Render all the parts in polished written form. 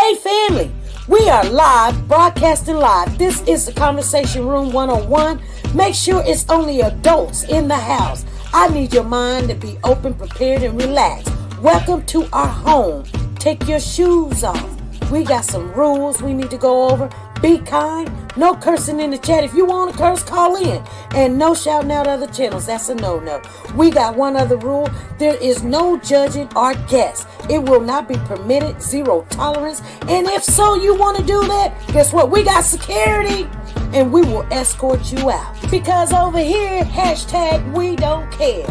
Hey family, we are live, broadcasting live. This is the Conversation Room 101. Make sure it's only adults in the house. I need your mind to be open, prepared, and relaxed. Welcome to our home. Take your shoes off. We got some rules we need to go over. Be kind. No cursing in the chat. If you want to curse, call in. And no shouting out other channels. That's a no-no. We got one other rule. There is no judging our guests. It will not be permitted. Zero tolerance. And if so, you want to do that, guess what? We got security. And we will escort you out. Because over here, hashtag we don't care.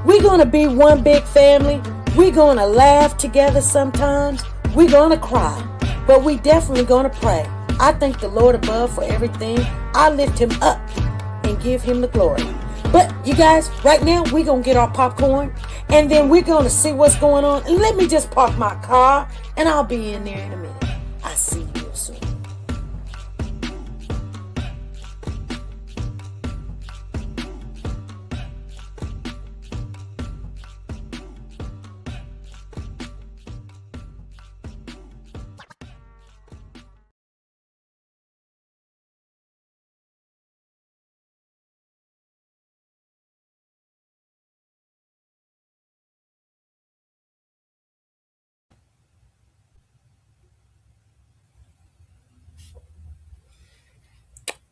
We're going to be one big family. We're going to laugh together sometimes. We're going to cry. But we definitely going to pray. I thank the Lord above for everything. I lift him up and give him the glory. But you guys, right now, we're going to get our popcorn. And then we're going to see what's going on. And let me just park my car. And I'll be in there in a minute. I'll see you real soon.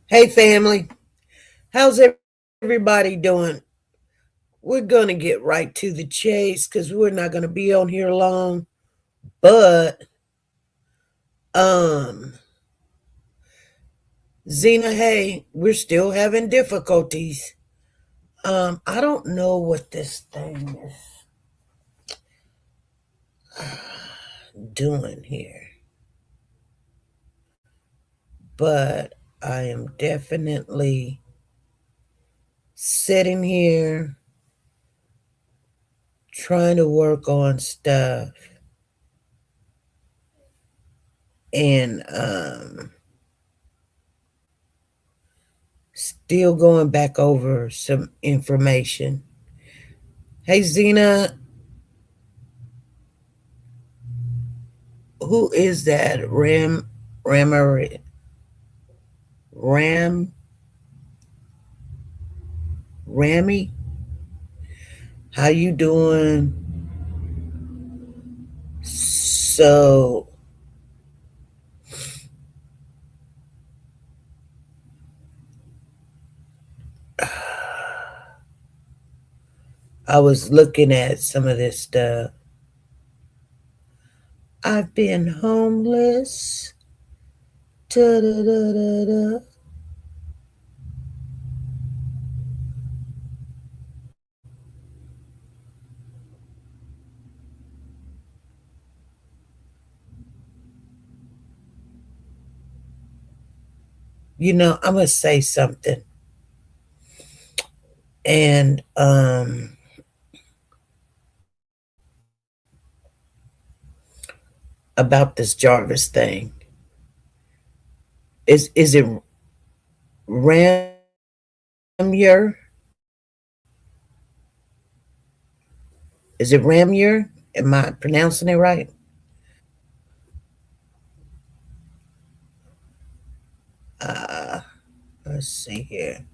Hey family, how's everybody doing? We're going to get right to the chase because we're not going to be on here long. But, Zena, hey, we're still having difficulties. I don't know what this thing is doing here. But I am definitely sitting here trying to work on stuff. And, still going back over some information. Hey, Zena, who is that? Rami? How you doing? So, I was looking at some of this stuff. I've been homeless. Da-da-da-da-da. You know, I'm going to say something. And about this Jarvis thing. Is it Ramyer? Is it Ramyer? Am I pronouncing it right? Let's see here.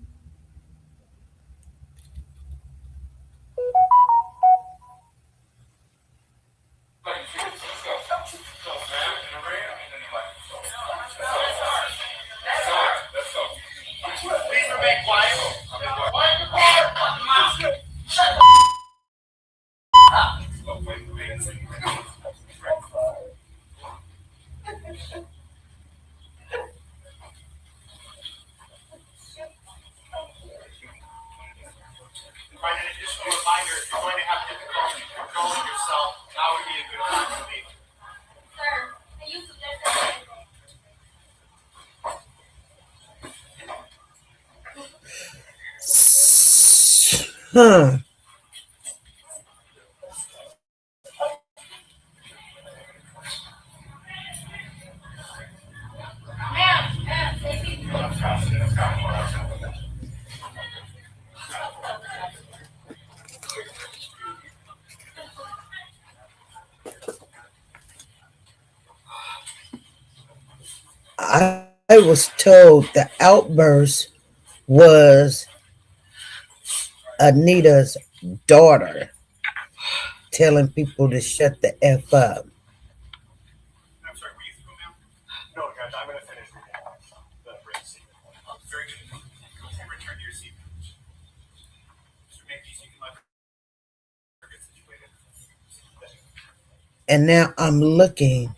Huh. I was told the outburst was Anita's daughter telling people to shut the F up. I'm sorry, were you through now? No, guys, I'm going to finish the break statement. Very good. Return to your seat. Mr. Makepeace, you can let her get situated. And now I'm looking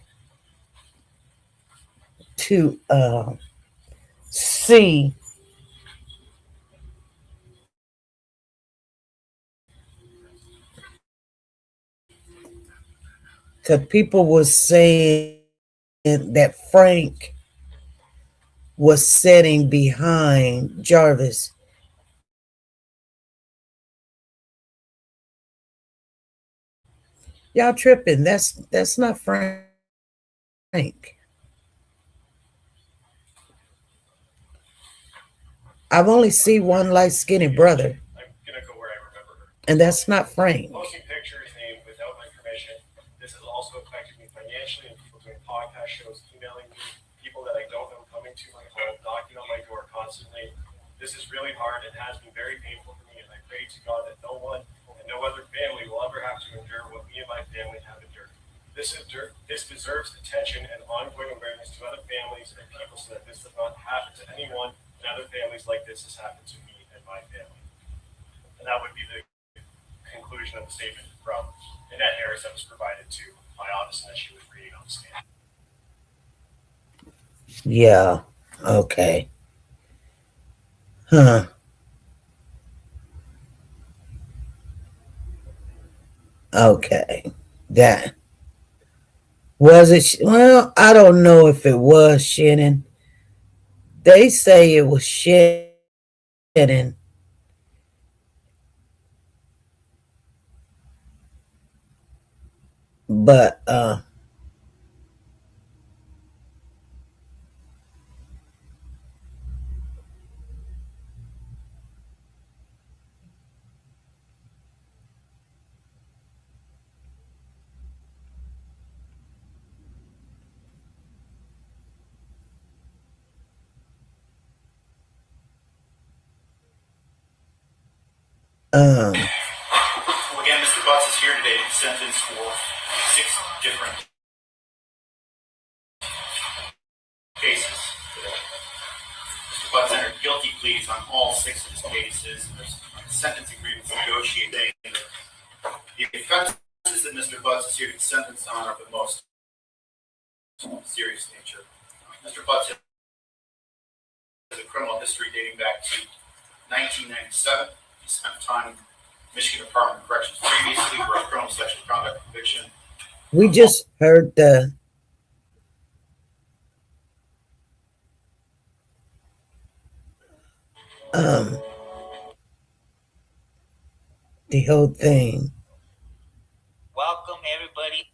to see because people were saying that Frank was sitting behind Jarvis. Y'all tripping. That's not Frank. I've only seen one light skinny brother. I'm going to go where I remember her. And that's not Frank. Posting pictures named without my permission. This has also affected me financially, and people doing podcast shows, emailing me, people that I don't know coming to my home, knocking on my door constantly. This is really hard and has been very painful for me, and I pray to God that no one and no other family will ever have to endure what me and my family have endured. This deserves attention and ongoing awareness to other families and people so that this does not happen to anyone and other families like this has happened to me and my family. And that would be the conclusion of the statement from Annette Harris that was provided to my office and that she was reading on the stand. Yeah. Okay. Huh. Okay. That was it. Well, I don't know if it was Shannon. They say it was Shannon, but Well, again, Mr. Butts is here today sentenced for 6 different cases. Mr. Butts entered guilty pleas on all 6 of his cases, and there's sentencing agreements negotiated. The offenses that Mr. Butts is here to be sentenced on are the most serious nature. Mr. Butts has a criminal history dating back to 1997. He spent time in Michigan Department of Corrections previously for a criminal sexual conduct conviction. we just heard the whole thing. Welcome, everybody.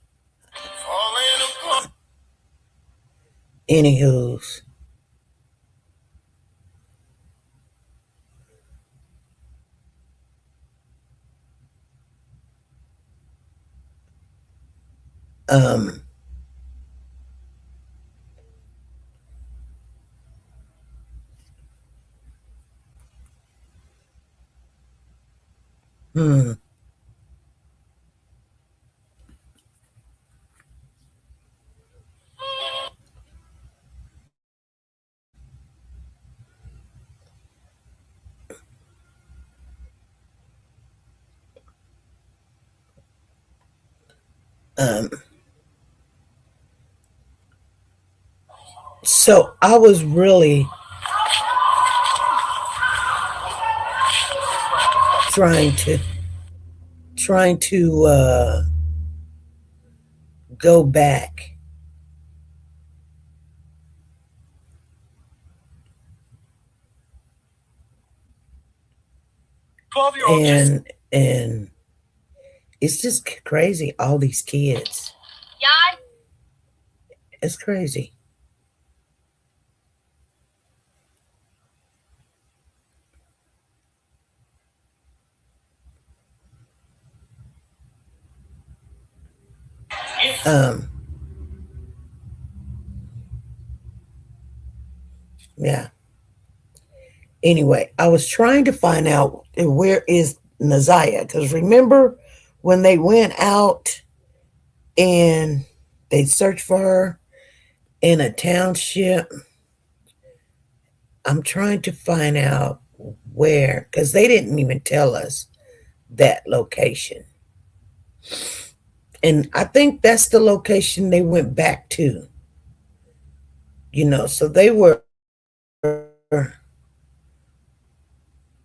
Anywho's. Um, hmm. Um, so I was really trying to go back and it's just crazy. All these kids, it's crazy. Um, Yeah. Anyway, I was trying to find out where is Naziah, because remember when they went out and they searched for her in a township? I'm trying to find out where, because they didn't even tell us that location. And I think that's the location they went back to. So they were,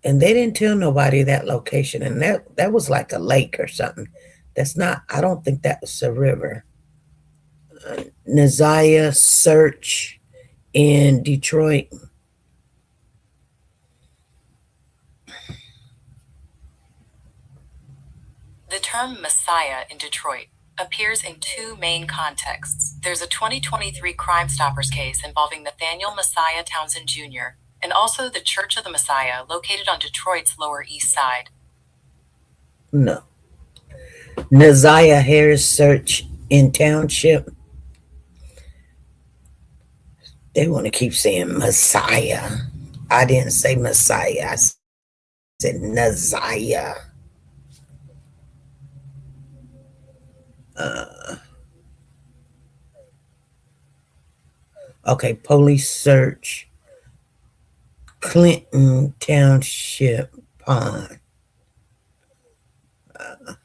and they didn't tell nobody that location. And that was like a lake or something. That's not, I don't think that was a river. Naziah search in Detroit. The term Messiah in Detroit appears in two main contexts. There's a 2023 Crime Stoppers case involving Nathaniel Messiah Townsend Jr., and also the Church of the Messiah located on Detroit's Lower East Side. No. Naziah Harris search in township. They want to keep saying Messiah. I didn't say Messiah. I said Naziah. Okay, police search Clinton Township Pond. The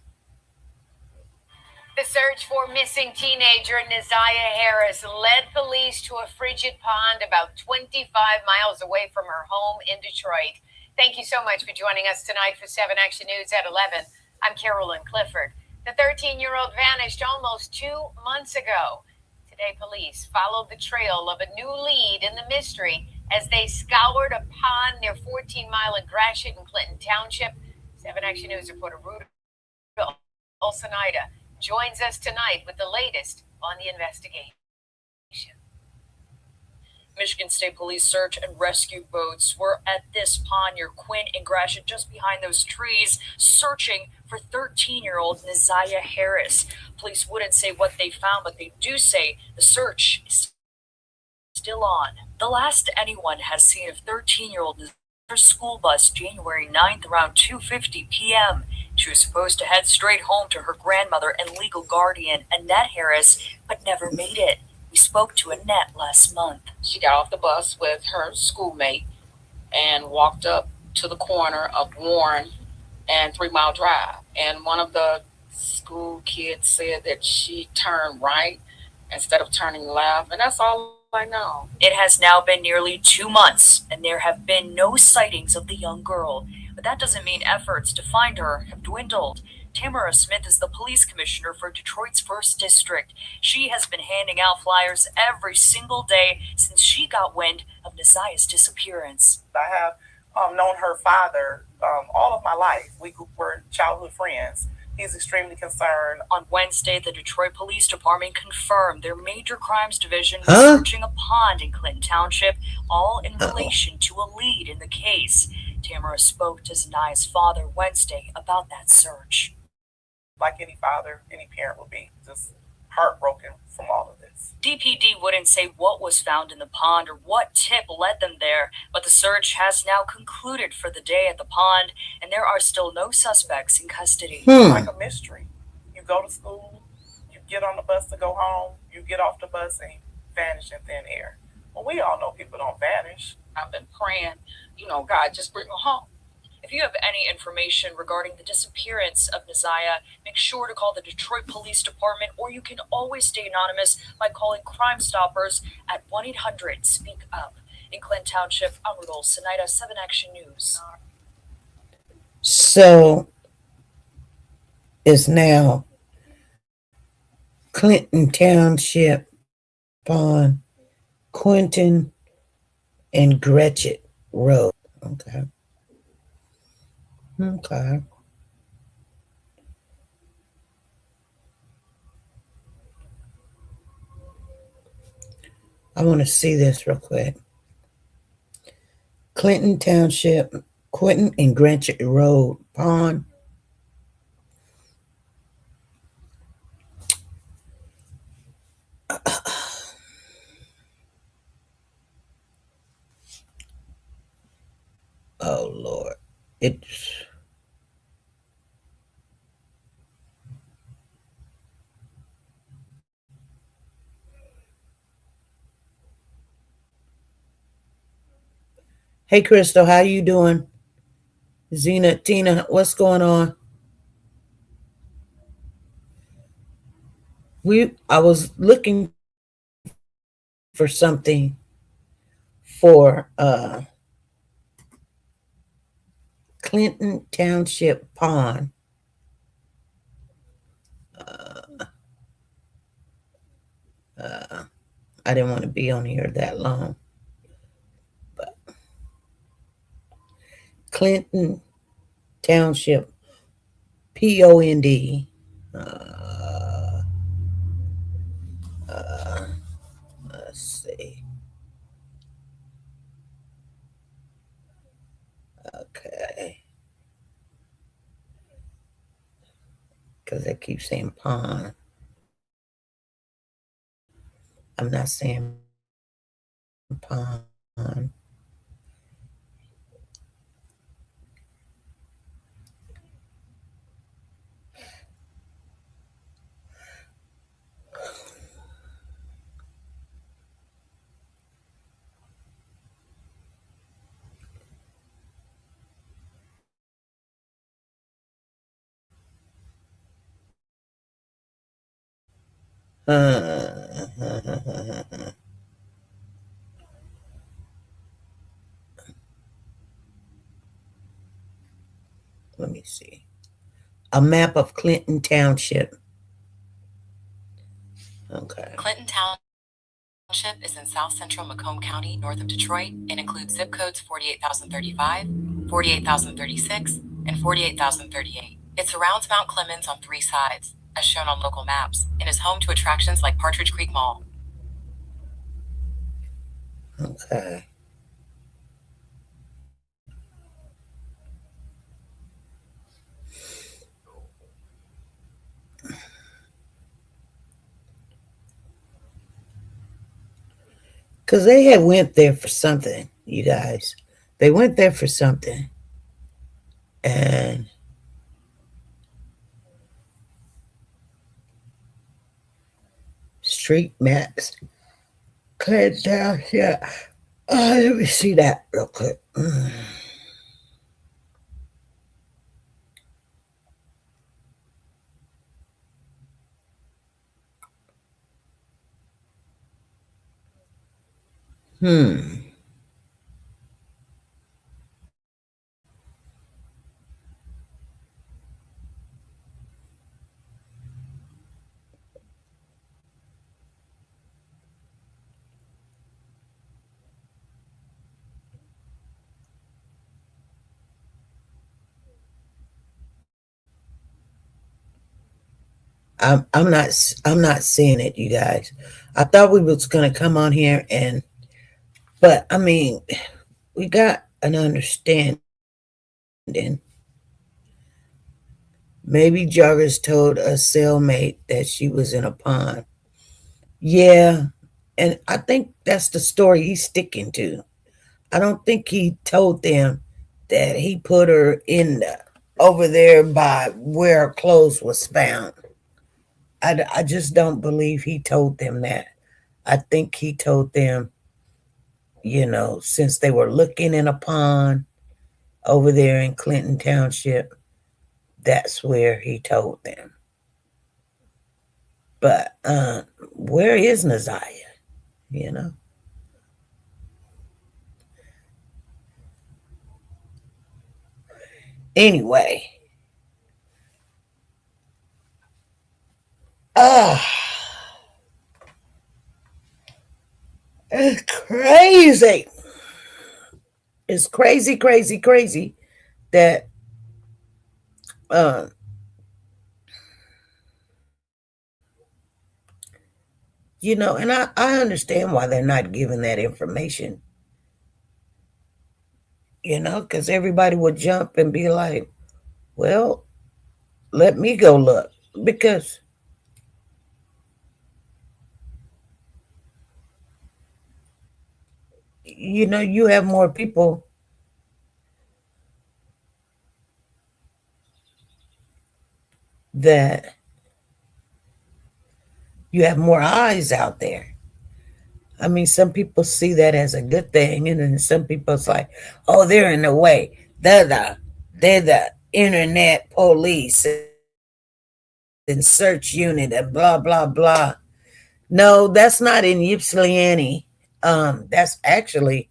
search for missing teenager Naziah Harris led police to a frigid pond about 25 miles away from her home in Detroit. Thank you so much for joining us tonight for 7 Action News at 11. I'm Carolyn Clifford. The 13-year-old vanished almost 2 months ago. Today, police followed the trail of a new lead in the mystery as they scoured a pond near 14 Mile and Gratiot in Clinton Township. 7 Action News reporter Rudolph Olsenida joins us tonight with the latest on the investigation. Michigan State Police search and rescue boats were at this pond near Quinn and Gratiot, just behind those trees, searching for 13-year-old Naziah Harris. Police wouldn't say what they found, but they do say the search is still on. The last anyone has seen of 13-year-old Naziah's school bus January 9th around 2:50 p.m. She was supposed to head straight home to her grandmother and legal guardian, Annette Harris, but never made it. We spoke to Annette last month. She got off the bus with her schoolmate and walked up to the corner of Warren and 3 Mile Drive. And one of the school kids said that she turned right instead of turning left. And that's all I know. It has now been nearly 2 months, and there have been no sightings of the young girl. But that doesn't mean efforts to find her have dwindled. Tamara Smith is the police commissioner for Detroit's 1st District. She has been handing out flyers every single day since she got wind of Naziah's disappearance. I have known her father all of my life. We were childhood friends. He's extremely concerned. On Wednesday, the Detroit Police Department confirmed their major crimes division was searching a pond in Clinton Township, all in relation to a lead in the case. Tamara spoke to Zania's father Wednesday about that search. Like any father, any parent would be just heartbroken from all of this. DPD wouldn't say what was found in the pond or what tip led them there, but the search has now concluded for the day at the pond, and there are still no suspects in custody. It's like a mystery. You go to school, you get on the bus to go home, you get off the bus and you vanish in thin air. Well, we all know people don't vanish. I've been praying, God, just bring her home. If you have any information regarding the disappearance of Naziah, make sure to call the Detroit Police Department, or you can always stay anonymous by calling Crime Stoppers at 1-800-SPEAK-UP. In Clinton Township, I'm Rudolph Olsenida, 7 Action News. So it's now Clinton Township Pond, Quinton and Gratiot Road. Okay. I want to see this real quick. Clinton Township, Quinton and Gratiot Road, Pond. Lord. It's Hey Crystal, how you doing? Zena, Tina, what's going on? I was looking for something for Clinton Township Pond. I didn't want to be on here that long. But Clinton Township, POND. Let's see. Okay. Because I keep saying pond. I'm not saying pond. Let me see. A map of Clinton Township. Okay. Clinton Township is in south central Macomb County, north of Detroit, and includes zip codes 48,035, 48,036, and 48,038. It surrounds Mount Clemens on 3 sides, as shown on local maps, and is home to attractions like Partridge Creek Mall. Okay. Because they had went there for something, you guys. They went there for something. And street maps. Cut down here. Let me see that real quick. I'm not seeing it, you guys. I thought we was gonna come on here but I mean, we got an understanding. Maybe Jarvis told a cellmate that she was in a pond. Yeah, and I think that's the story he's sticking to. I don't think he told them that he put her in over there by where her clothes was found. I just don't believe he told them that. I think he told them, since they were looking in a pond over there in Clinton Township, that's where he told them. But where is Naziah? Anyway. It's crazy. It's crazy, crazy, crazy that and I understand why they're not giving that information. Because everybody would jump and be like, well, let me go look. Because you have more people that you have more eyes out there. I mean, some people see that as a good thing, and then some people's like, "Oh, they're in the way. They're the internet police and search unit and blah blah blah." No, that's not in Ypsilanti. That's actually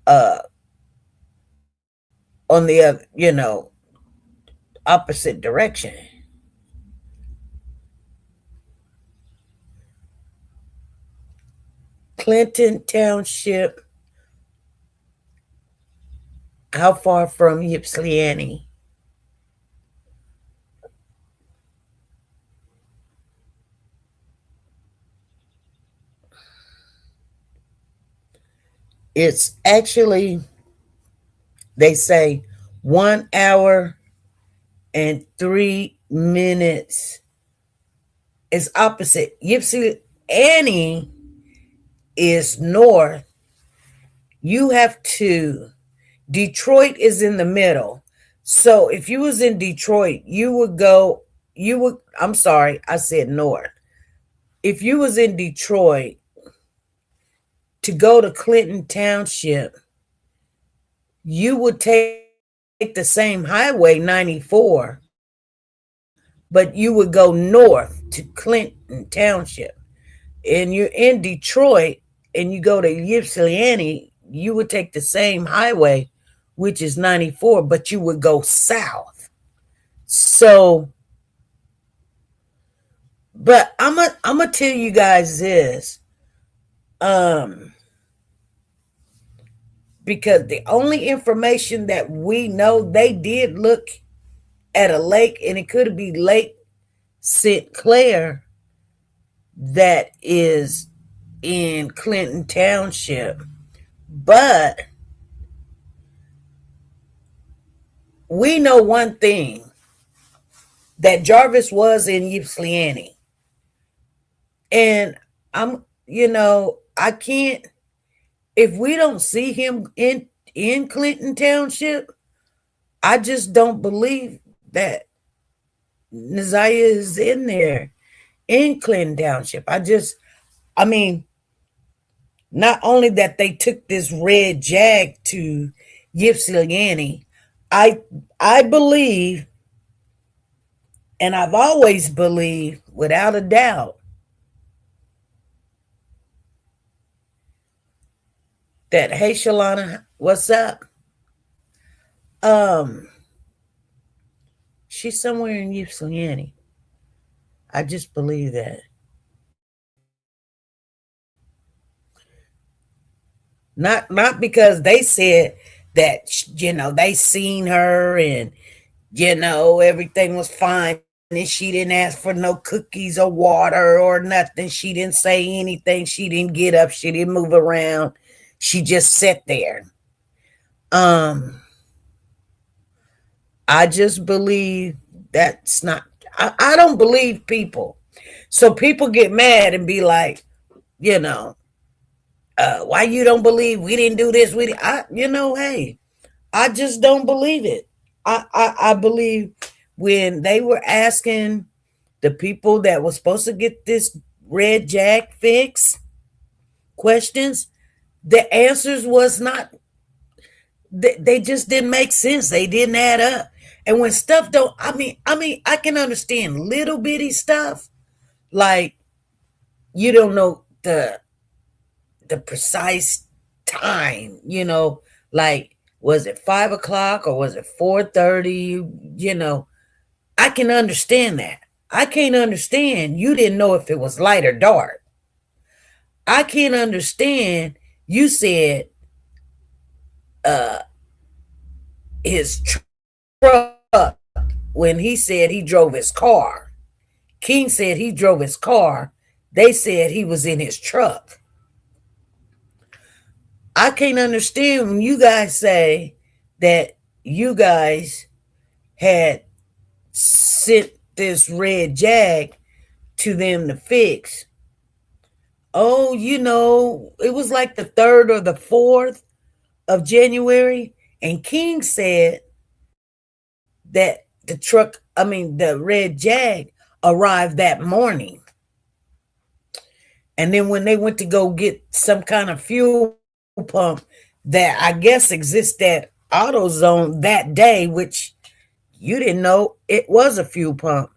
on the other, opposite direction. Clinton Township. How far from Ypsilanti? It's actually, they say, 1 hour and 3 minutes. It's opposite. Ypsilanti is north. You have to, Detroit is in the middle. So if you was in Detroit, I'm sorry, I said north. If you was in Detroit, to go to Clinton Township, you would take the same highway 94, but you would go north to Clinton Township. And you're in Detroit and you go to Ypsilanti, you would take the same highway, which is 94, but you would go south. So, but I'm gonna tell you guys this. Because the only information that we know, they did look at a lake, and it could be Lake St. Clair that is in Clinton Township. But we know one thing, that Jarvis was in Ypsilanti. And I can't, if we don't see him in Clinton Township, I just don't believe that Neziah is in there in Clinton Township. I mean, not only that they took this red Jag to Ypsilanti, I believe, and I've always believed without a doubt, that, hey Shalana, what's up? She's somewhere in Ypsilanti. I just believe that. Not because they said that, they seen her and, everything was fine and she didn't ask for no cookies or water or nothing. She didn't say anything. She didn't get up. She didn't move around. She just sat there. I just believe that's not, I don't believe people. So people get mad and be like, why you don't believe we didn't do this? Hey, I just don't believe it. I believe when they were asking the people that were supposed to get this red Jag fix questions, the answers was not, they just didn't make sense. They didn't add up. And when stuff don't, I mean, I can understand little bitty stuff, like you don't know the precise time, like, was it 5 o'clock or was it 4:30? I can understand that. I can't understand you didn't know if it was light or dark. I can't understand you said his truck when he said he drove his car. King said he drove his car. They said he was in his truck. I can't understand when you guys say that you guys had sent this red Jag to them to fix. Oh, it was like the 3rd or the 4th of January. And King said that the truck the Red Jag arrived that morning. And then when they went to go get some kind of fuel pump that I guess exists at AutoZone that day, which you didn't know it was a fuel pump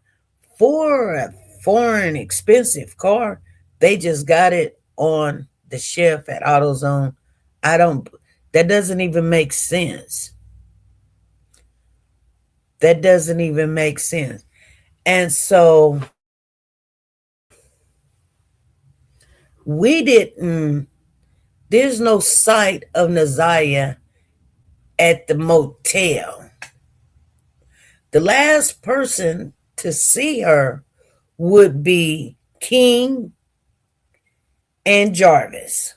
for a foreign expensive car, they just got it on the shelf at AutoZone. That doesn't even make sense. That doesn't even make sense. And so there's no sight of Neziah at the motel. The last person to see her would be King and Jarvis.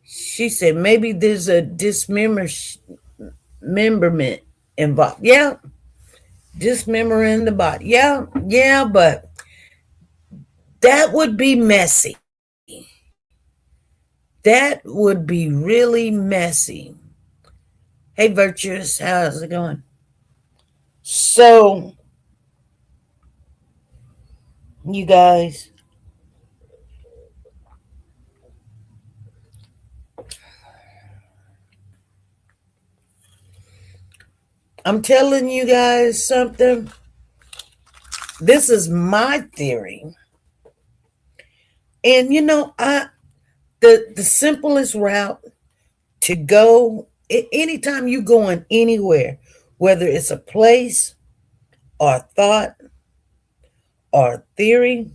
She said maybe there's a dismemberment involved. Yeah, dismembering the body. Yeah, but that would be messy. That would be really messy. Hey, Virtuous, how's it going? So, you guys, I'm telling you guys something. This is my theory. And the simplest route to go, anytime you're going anywhere, whether it's a place or a thought or a theory,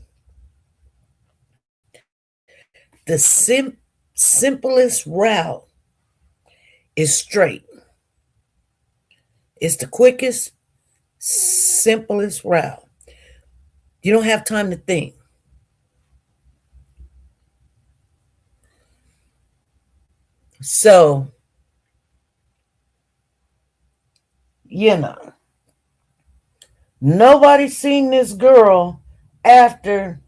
the simplest route is straight. It's the quickest, simplest route. You don't have time to think. So, nobody's seen this girl after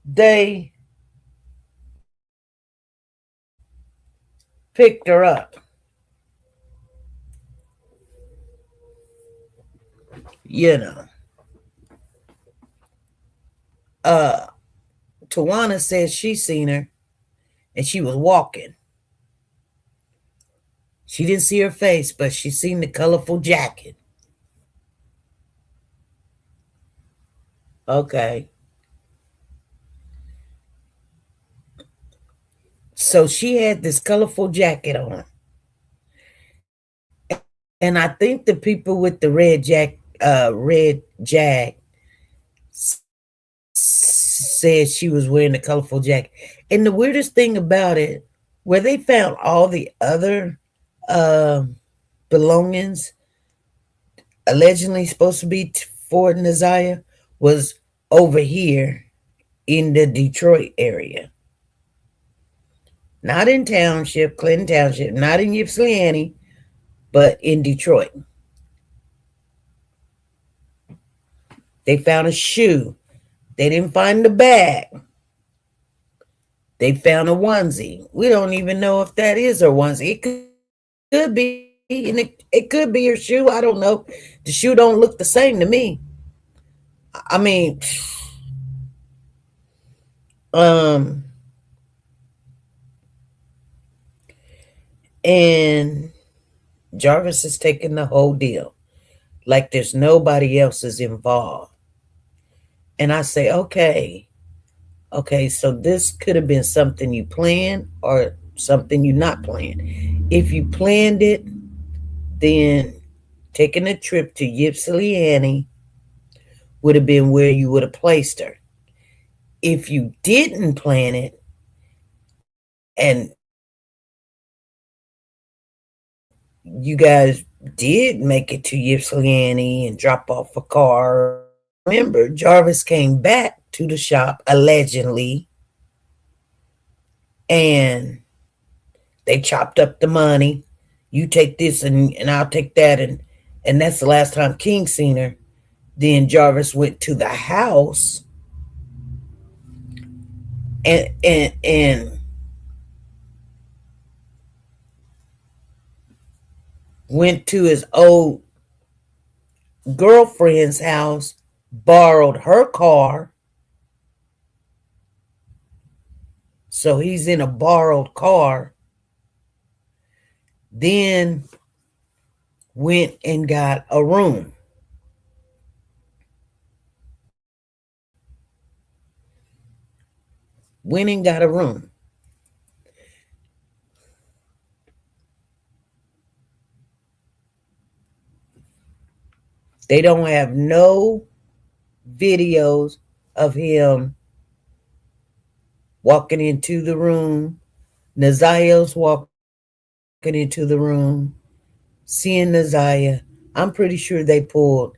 they picked her up. Tawana says she's seen her and she was walking. She didn't see her face, but she seen the colorful jacket. Okay. So she had this colorful jacket on. And I think the people with the red jag said she was wearing the colorful jacket. And the weirdest thing about it, where they found all the other belongings allegedly supposed to be for Neziah, was over here in the Detroit area. Not in Township, Clinton Township, not in Ypsilanti, but in Detroit. They found a shoe. They didn't find the bag. They found a onesie. We don't even know if that is her onesie. It could be, and it could be her shoe. I don't know. The shoe don't look the same to me. I mean, and Jarvis is taking the whole deal like there's nobody else is involved. And I say, okay, so this could have been something you planned or something you not planned. If you planned it, then taking a trip to Ypsilanti would have been where you would have placed her. If you didn't plan it and you guys did make it to Ypsilanti and drop off a car, remember, Jarvis came back to the shop, allegedly, and they chopped up the money. You take this and I'll take that, and that's the last time King seen her. Then Jarvis went to the house and went to his old girlfriend's house, borrowed her car. So he's in a borrowed car. Then went and got a room. Went and got a room. They don't have no videos of him walking into the room. Nazia's walking into the room, seeing Nazia. I'm pretty sure they pulled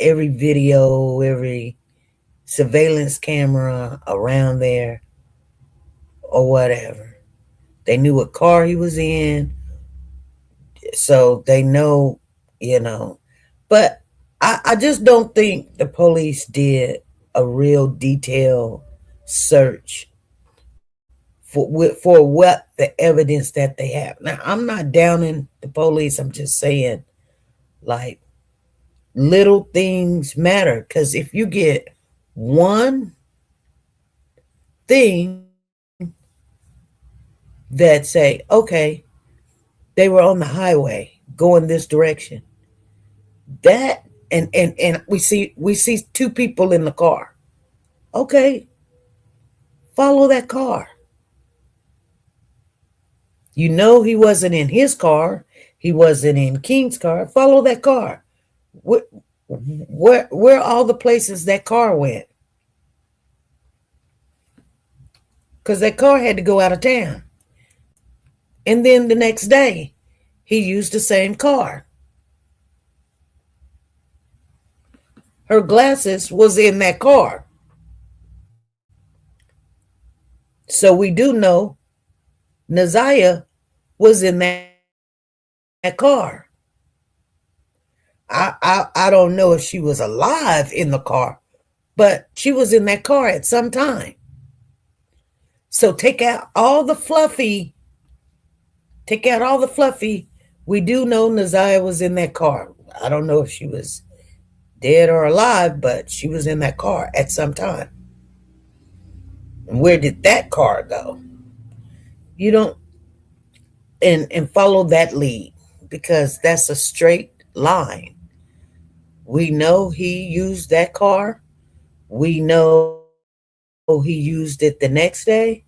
every video, every surveillance camera around there or whatever. They knew what car he was in, so they know, But I just don't think the police did a real detailed search for what the evidence that they have. Now, I'm not downing the police. I'm just saying, like, little things matter. Because if you get one thing that say, okay, they were on the highway going this direction, that and we see two people in the car. Okay, follow that car. You know he wasn't in his car. He wasn't in King's car. Follow that car. Where all the places that car went? Because that car had to go out of town. And then the next day, he used the same car. Her glasses was in that car. So we do know Nazia was in that car. I don't know if she was alive in the car, but she was in that car at some time. So take out all the fluffy. We do know Nazia was in that car. I don't know if she was dead or alive, but she was in that car at some time. And where did that car go? You don't, and follow that lead, because that's a straight line. We know he used that car. We know he used it the next day.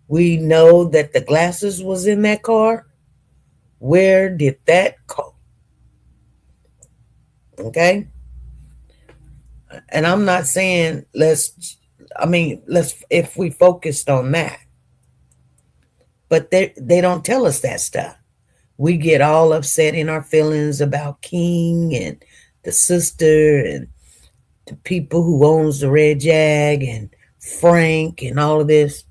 We know that the glasses was in that car. Where did that go? Okay? And I'm not saying let's if we focused on that. But they don't tell us that stuff. We get all upset in our feelings about King and the sister and the people who owns the Red Jag and Frank and all of this.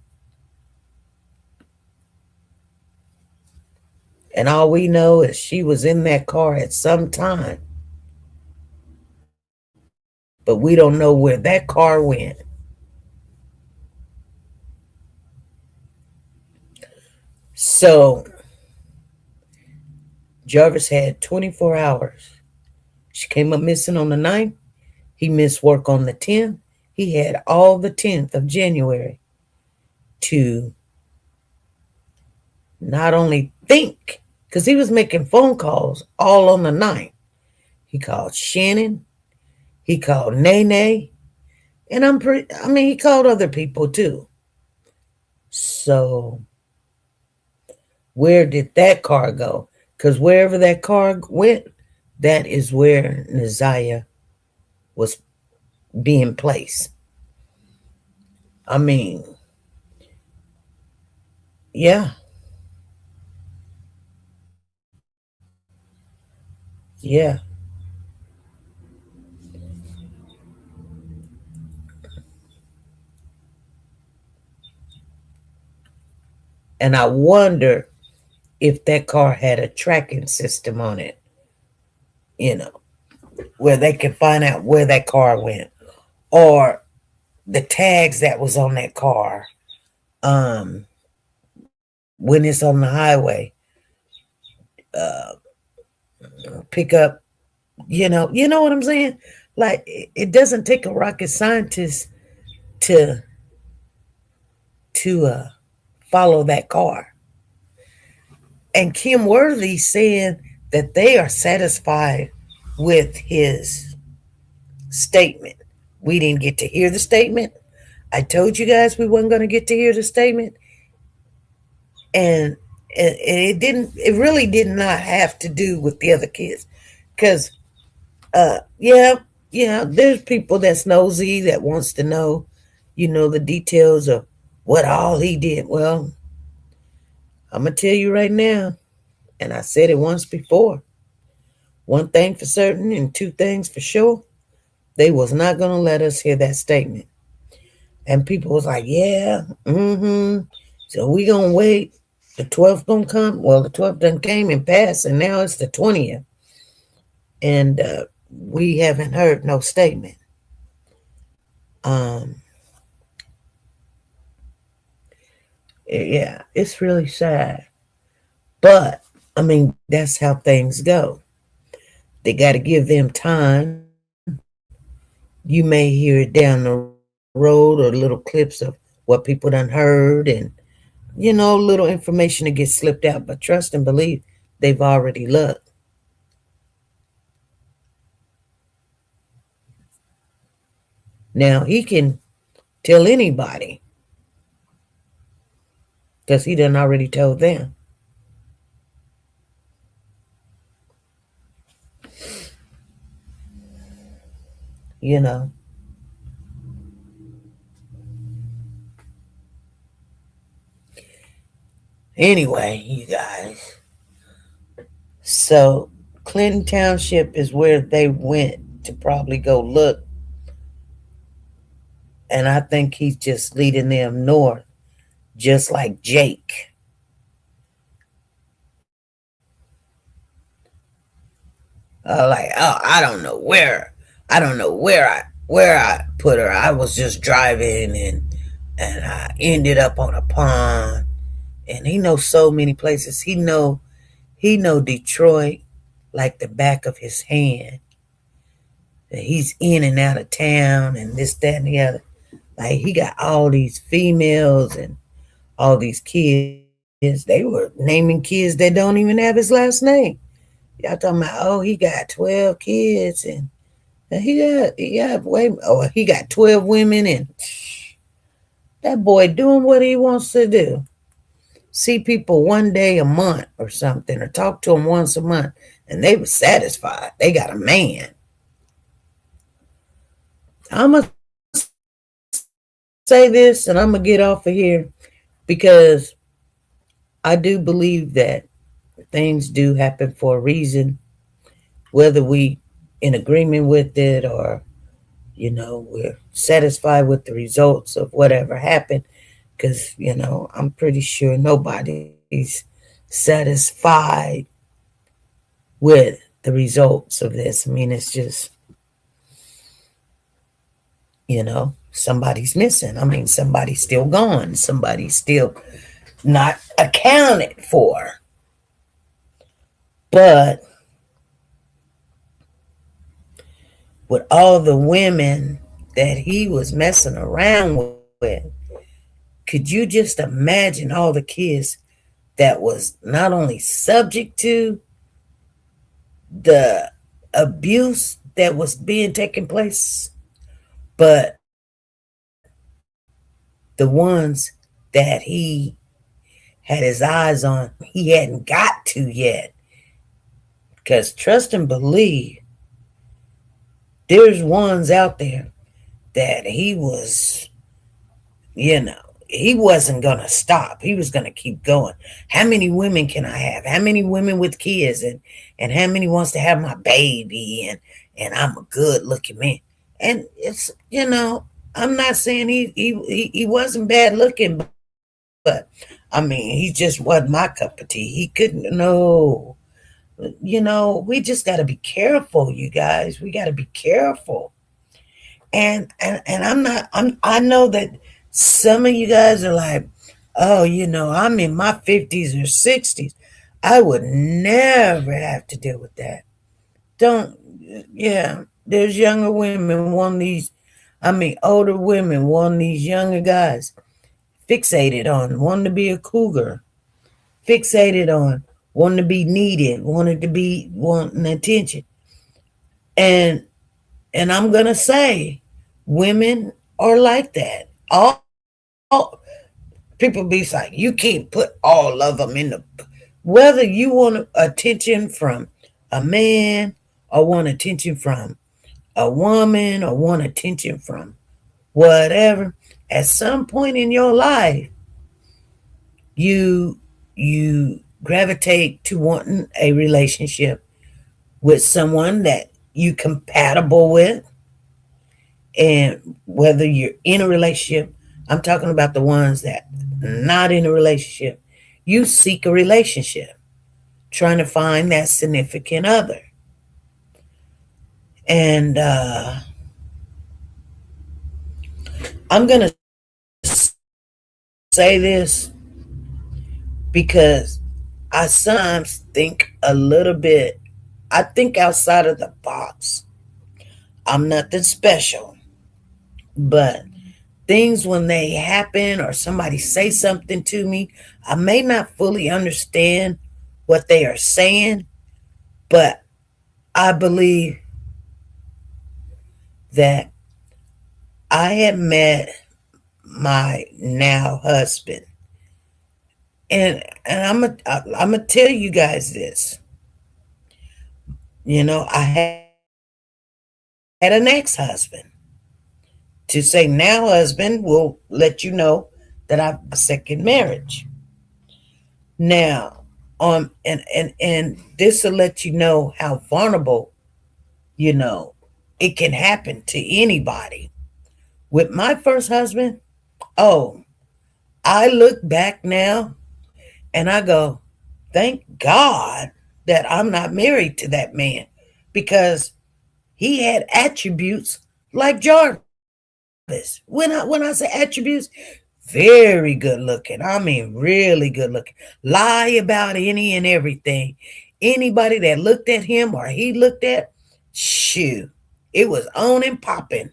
And all we know is she was in that car at some time. But we don't know where that car went. So Jarvis had 24 hours. She came up missing on the 9th. He missed work on the 10th. He had all the 10th of January to not only think, because he was making phone calls all on the 9th. He called Shannon. He called Nene. And he called other people too. So where did that car go? Because wherever that car went, that is where Nazia was being placed. Yeah. Yeah. And I wonder if that car had a tracking system on it, where they can find out where that car went. Or the tags that was on that car, when it's on the highway, pick up, you know what I'm saying? Like, it doesn't take a rocket scientist to follow that car. And Kim Worthy saying that they are satisfied with his statement. We didn't get to hear the statement. I told you guys we weren't going to get to hear the statement. And it really did not have to do with the other kids. Because, there's people that's nosy that wants to know, the details of what all he did. Well, I'm going to tell you right now, and I said it once before, one thing for certain and two things for sure, they was not going to let us hear that statement. And people was like, yeah, so we going to wait. The 12th going to come. Well, the 12th done came and passed, and now it's the 20th. And we haven't heard no statement. Yeah, it's really sad. But, I mean, that's how things go. They got to give them time. You may hear it down the road or little clips of what people done heard and, little information that gets slipped out. But trust and believe, they've already looked. Now, he can tell anybody because he done already told them. Anyway, you guys. So, Clinton Township is where they went to probably go look. And I think he's just leading them north, just like Jake. I don't know where I put her. I was just driving and I ended up on a pond. And he knows so many places. He know Detroit like the back of his hand. And he's in and out of town and this, that, and the other. Like, he got all these females and all these kids. They were naming kids that don't even have his last name. Y'all talking about, he got 12 kids and he got 12 women, and that boy doing what he wants to do. See people one day a month or something, or talk to them once a month, and they were satisfied. They got a man. I'm going to say this, and I'm going to get off of here, because I do believe that things do happen for a reason, whether we in agreement with it or, we're satisfied with the results of whatever happened. Because, I'm pretty sure nobody's satisfied with the results of this. I mean, it's just, somebody's missing. I mean, somebody's still gone. Somebody's still not accounted for. But with all the women that he was messing around with, could you just imagine all the kids that was not only subject to the abuse that was being taken place, but the ones that he had his eyes on, he hadn't got to yet. Because trust and believe, there's ones out there that he was, he wasn't going to stop. He was going to keep going. How many women can I have? How many women with kids? And how many wants to have my baby? And I'm a good looking man. And it's, I'm not saying he wasn't bad looking, but I mean, he just wasn't my cup of tea. He couldn't, no. We just got to be careful, you guys. We got to be careful. And I know that some of you guys are like, oh, I'm in my 50s or 60s. I would never have to deal with that. Don't Yeah, there's younger women want these, older women want these younger guys fixated on wanting to be a cougar, fixated on wanting to be needed, wanting attention. And I'm gonna say women are like that. All people be like, you can't put all of them in the, whether you want attention from a man or want attention from a woman or want attention from whatever, at some point in your life you gravitate to wanting a relationship with someone that you compatible with. And whether you're in a relationship, I'm talking about the ones that not in a relationship, you seek a relationship trying to find that significant other. And I'm gonna say this because I sometimes think a little bit, I think outside of the box. I'm nothing special, but things when they happen or somebody say something to me, I may not fully understand what they are saying, but I believe that I had met my now husband. And I'm gonna tell you guys this. I had an ex-husband. To say now husband will let you know that I've a second marriage. Now, and this will let you know how vulnerable, it can happen to anybody. With my first husband, oh, I look back now and I go, thank God that I'm not married to that man, because he had attributes like Jarvis. When I say attributes, very good looking. I mean, really good looking. Lie about any and everything. Anybody that looked at him or he looked at, shoo, it was on and popping,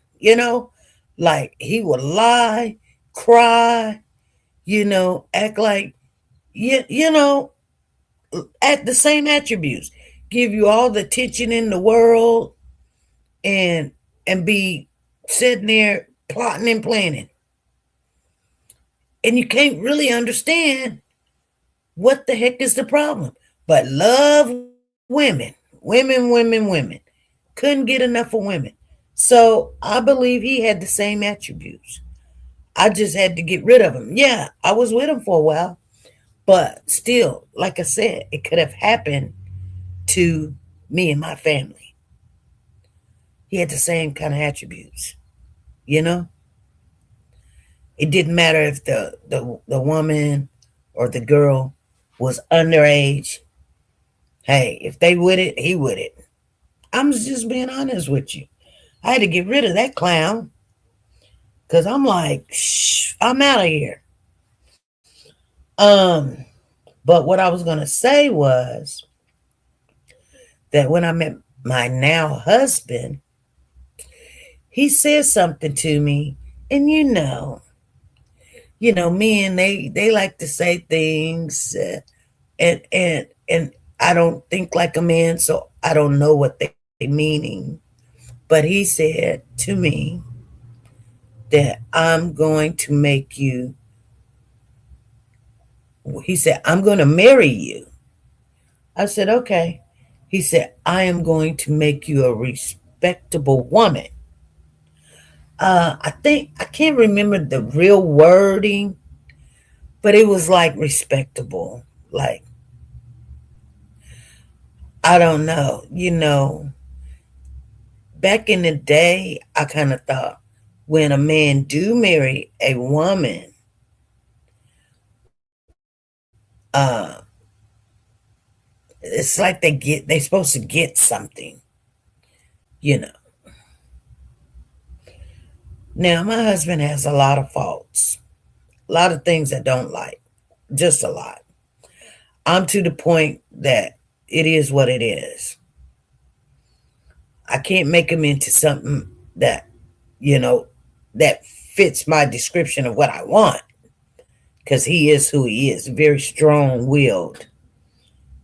like he would lie, cry, act like, at the same attributes, give you all the attention in the world, and be sitting there plotting and planning. And you can't really understand what the heck is the problem. But love women. Women. Couldn't get enough of women. So I believe he had the same attributes. I just had to get rid of him. Yeah, I was with him for a while. But still, like I said, it could have happened to me and my family. He had the same kind of attributes. It didn't matter if the woman or the girl was underage. Hey, if they with it, he with it. I'm just being honest with you. I had to get rid of that clown because I'm like, shh, I'm out of here. But what I was gonna say was that when I met my now husband, he said something to me, and men, they like to say things, and I don't think like a man, so I don't know what they meaning. But he said to me that I'm going to make you. He said, I'm going to marry you. I said, okay. He said, I am going to make you a respectable woman. I can't remember the real wording, but it was like respectable. Like, I don't know. Back in the day, I kind of thought when a man do marry a woman, it's like they're supposed to get something, you know. Now, my husband has a lot of faults, a lot of things I don't like, just a lot. I'm to the point that it is what it is. I can't make him into something that, you know, that fits my description of what I want, because he is who he is, very strong willed.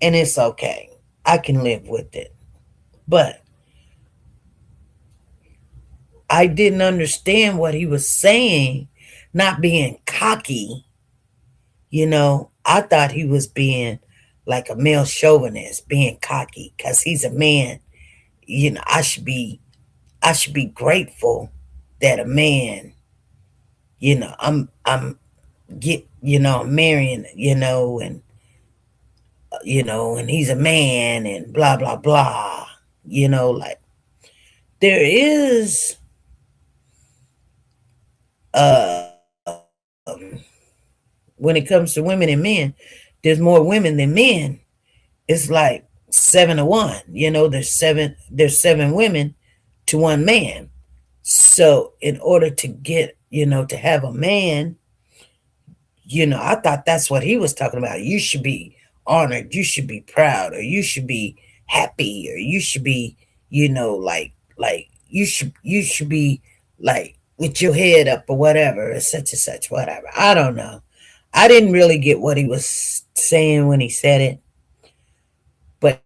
And it's okay. I can live with it. But I didn't understand what he was saying, not being cocky. I thought he was being like a male chauvinist, being cocky, because he's a man. I should be grateful that a man, I'm marrying, and he's a man and blah blah blah. Like there is when it comes to women and men, there's more women than men. It's like 7-1. There's seven women to one man. So in order to get, to have a man, I thought that's what he was talking about. You should be honored, you should be proud, or you should be happy, or you should be, like you should be like with your head up or whatever, or such and such, whatever. I don't know. I didn't really get what he was saying when he said it. But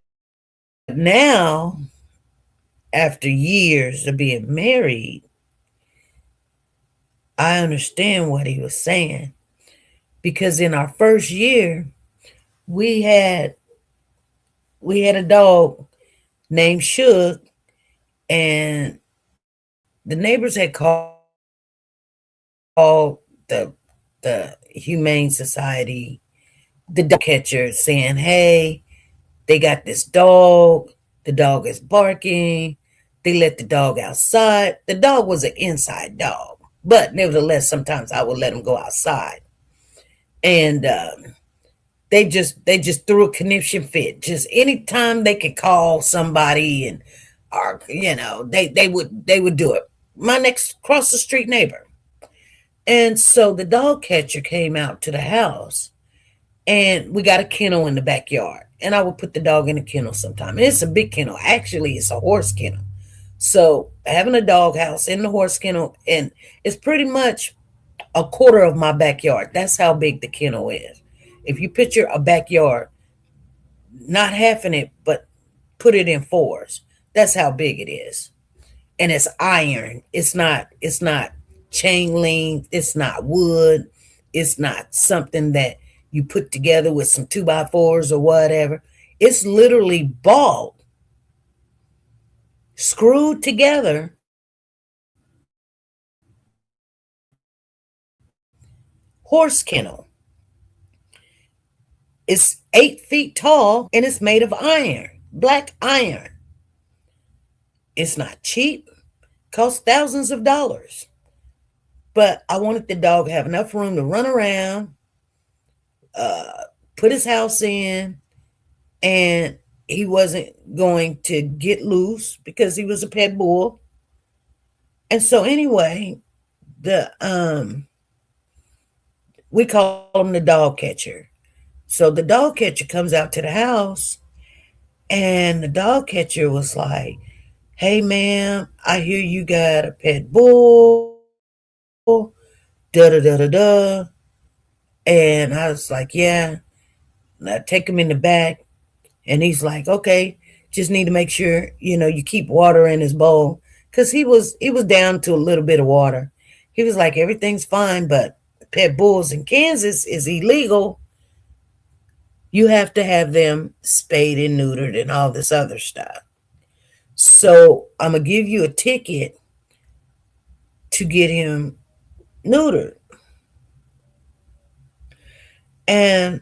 now, after years of being married, I understand what he was saying. Because in our first year, we had a dog named Shug, and the neighbors had called the Humane Society, the dog catcher, saying, hey, they got this dog. The dog is barking. They let the dog outside. The dog was an inside dog, but nevertheless, sometimes I would let him go outside. And they just threw a conniption fit. Just anytime they could call somebody, and or they would do it. My next across the street neighbor. And so the dog catcher came out to the house, and we got a kennel in the backyard. And I would put the dog in a kennel sometime. And it's a big kennel. Actually, it's a horse kennel. So having a dog house in the horse kennel, and it's pretty much a quarter of my backyard. That's how big the kennel is. If you picture a backyard, not half in it, but put it in fours, that's how big it is. And it's iron. It's not chain link. It's not wood. It's not something that you put together with some 2x4s or whatever. It's literally bought, screwed together, horse kennel. It's 8 feet tall, and it's made of iron, black iron. It's not cheap. Costs thousands of dollars. But I wanted the dog to have enough room to run around, put his house in, and he wasn't going to get loose because he was a pet bull. And so anyway, we call him the dog catcher. So the dog catcher comes out to the house, and the dog catcher was like, hey, ma'am, I hear you got a pet bull, da-da-da-da-da. And I was like, yeah. And I take him in the back, and he's like, okay, just need to make sure, you keep water in his bowl. Because he was down to a little bit of water. He was like, everything's fine, but pet bulls in Kansas is illegal. You have to have them spayed and neutered and all this other stuff. So I'm going to give you a ticket to get him neutered. And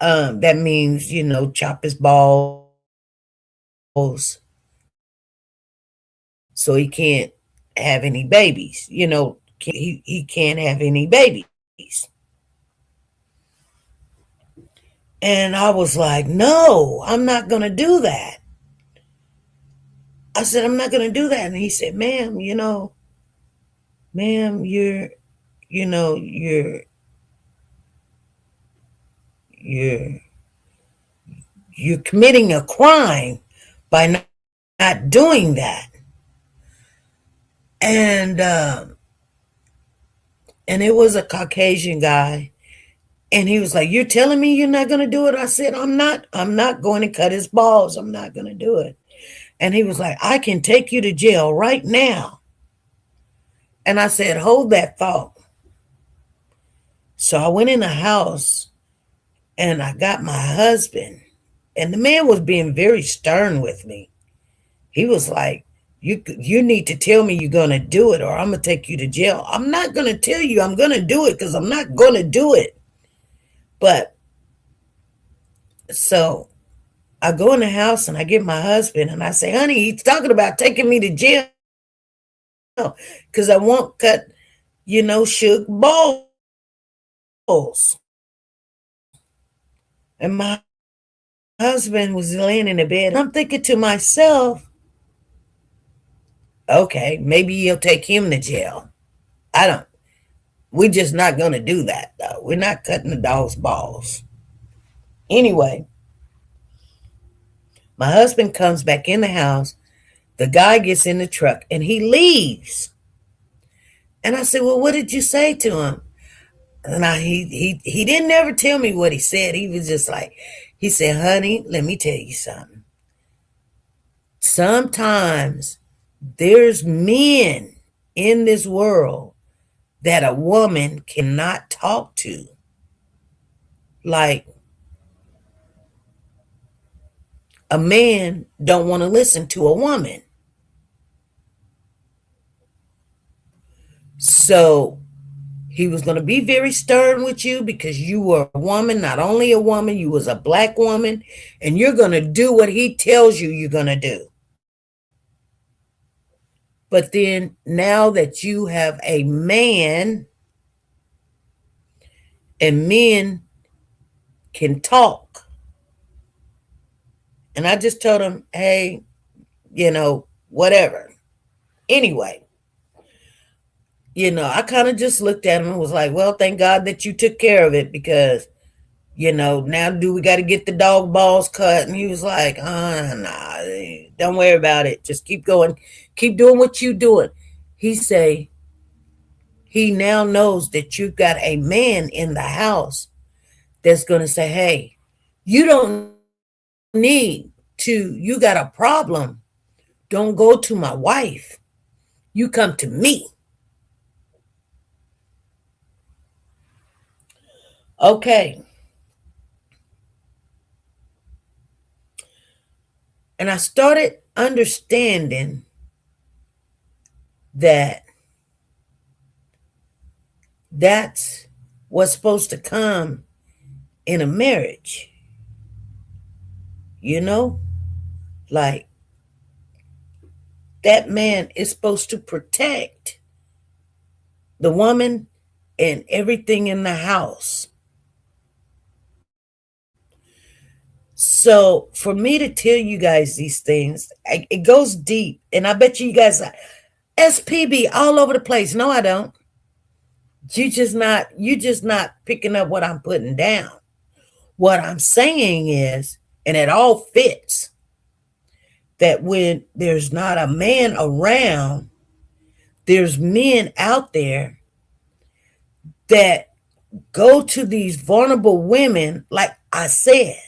that means, chop his balls so he can't have any babies. He can't have any babies. And I was like, no, I'm not going to do that. I said, I'm not going to do that. And he said, ma'am, ma'am, you know, you're you're committing a crime by not doing that. And it was a Caucasian guy, and he was like, "You're telling me you're not going to do it?" I said, I'm not going to cut his balls. I'm not going to do it. And he was like, "I can take you to jail right now." And I said, "Hold that thought." So I went in the house and I got my husband, and the man was being very stern with me. He was like, you need to tell me you're going to do it or I'm going to take you to jail. I'm not going to tell you I'm going to do it because I'm not going to do it. But so I go in the house and I get my husband and I say, "Honey, he's talking about taking me to jail because I won't cut, Suge balls." And my husband was laying in the bed. I'm thinking to myself, okay, maybe he'll take him to jail. We're just not going to do that, though. We're not cutting the dog's balls. Anyway, my husband comes back in the house. The guy gets in the truck and he leaves. And I said, "Well, what did you say to him?" And he didn't ever tell me what he said. He was just like, he said, "Honey, let me tell you something. Sometimes there's men in this world that a woman cannot talk to. Like, a man don't want to listen to a woman. So he was going to be very stern with you because you were a woman, not only a woman, you was a black woman, and you're going to do what he tells you you're going to do. But then now that you have a man and men can talk." And I just told him, "Hey, whatever." Anyway, I kind of just looked at him and was like, "Well, thank God that you took care of it because, now do we got to get the dog balls cut?" And he was like, "Nah, don't worry about it. Just keep going. Keep doing what you doing." He say he now knows that you've got a man in the house that's going to say, "Hey, you don't you got a problem. Don't go to my wife. You come to me." Okay. And I started understanding that that's what's supposed to come in a marriage. Like, that man is supposed to protect the woman and everything in the house. So for me to tell you guys these things, it goes deep. And I bet you guys are SPB all over the place. No, I don't. You just not picking up what I'm putting down. What I'm saying is, and it all fits, that when there's not a man around, there's men out there that go to these vulnerable women. Like I said,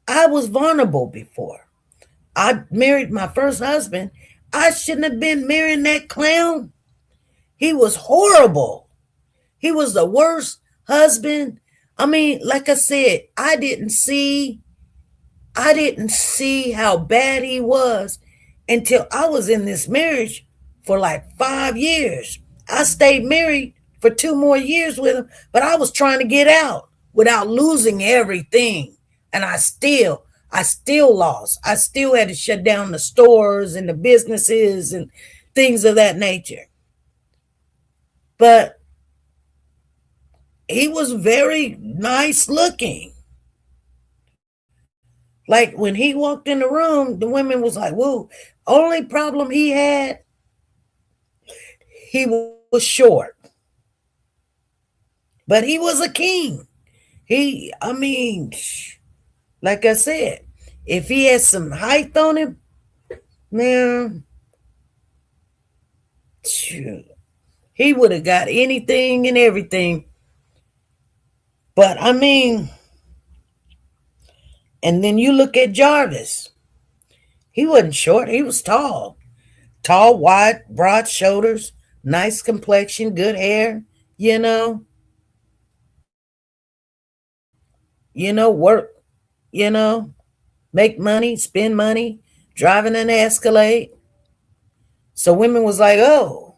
I was vulnerable before. I married my first husband. I shouldn't have been marrying that clown. He was horrible. He was the worst husband. I mean, like I said, I didn't see how bad he was until I was in this marriage for like 5 years. I stayed married for 2 more years with him, but I was trying to get out without losing everything. And I still lost. I still had to shut down the stores and the businesses and things of that nature. But he was very nice looking. Like when he walked in the room, the women was like, "Whoa." Only problem he had he was short. But he was a king. Like I said, if he had some height on him, man, shoot, he would have got anything and everything. But and then you look at Jarvis. He wasn't short, he was tall. Tall, wide, broad shoulders, nice complexion, good hair, work, make money, spend money, driving an Escalade. So women was like, oh,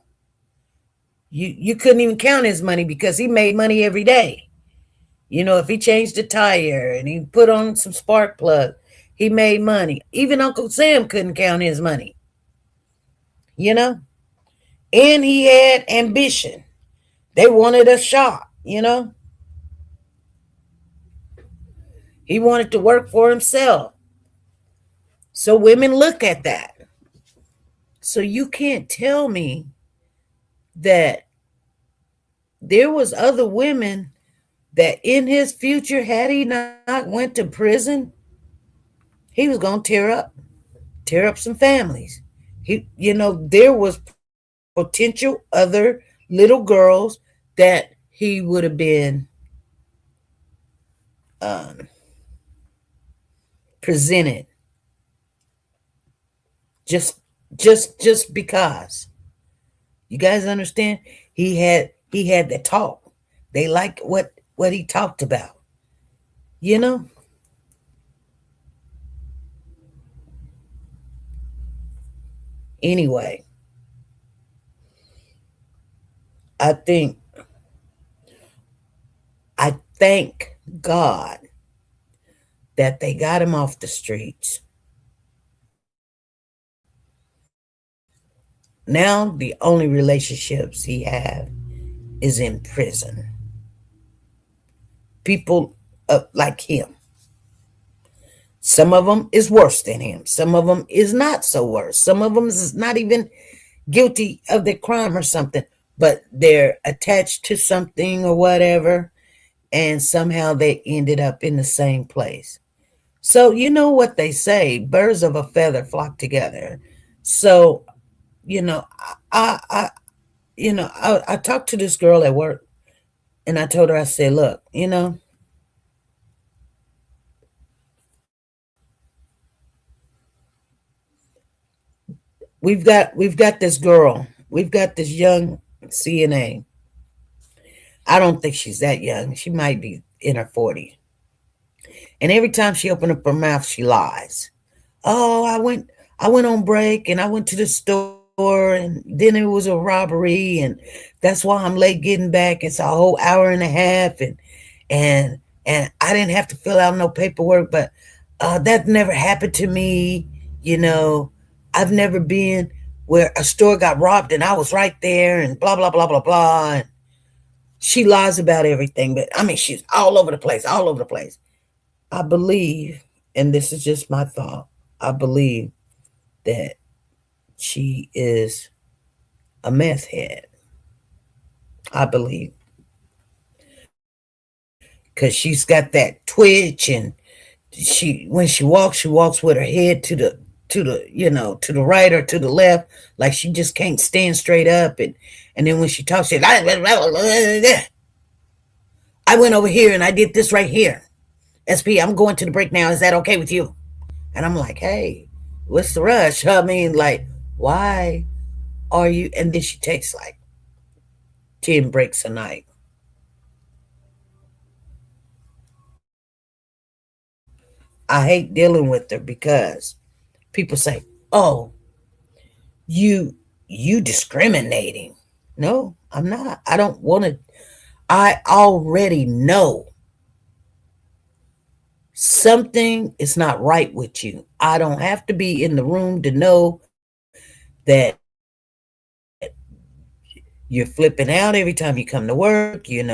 you couldn't even count his money because he made money every day. If he changed a tire and he put on some spark plug, he made money. Even Uncle Sam couldn't count his money. And he had ambition. They wanted a shot, He wanted to work for himself. So women look at that. So you can't tell me that there was other women that in his future, had he not went to prison, he was going to tear up some families. There was potential other little girls that he would have been presented just because. You guys understand? He had the talk. They liked what he talked about. Anyway, I thank God that they got him off the streets. Now the only relationships he have is in prison. People like him. Some of them is worse than him. Some of them is not so worse. Some of them is not even guilty of the crime or something, but they're attached to something or whatever, and somehow they ended up in the same place. So you know what they say, birds of a feather flock together. So, I talked to this girl at work, and I told her, I said, look, we've got this girl, we've got this young CNA. I don't think she's that young. She might be in her 40s. And every time she opened up her mouth, she lies. Oh, I went on break and I went to the store and then it was a robbery and that's why I'm late getting back. It's a whole hour and a half and I didn't have to fill out no paperwork, but that never happened to me. I've never been where a store got robbed and I was right there and blah, blah, blah, blah, blah. And she lies about everything, but she's all over the place. I believe, and this is just my thought, I believe that she is a meth head. I believe. Because she's got that twitch and when she walks with her head to the right or to the left, like she just can't stand straight up. And then when she talks, she's I went over here and I did this right here. SP, I'm going to the break now. Is that okay with you? And I'm like, hey, what's the rush? Why are you? And then she takes like 10 breaks a night. I hate dealing with her because people say, oh, you discriminating. No, I'm not. I don't want to. I already know something is not right with you. I don't have to be in the room to know that you're flipping out every time you come to work. You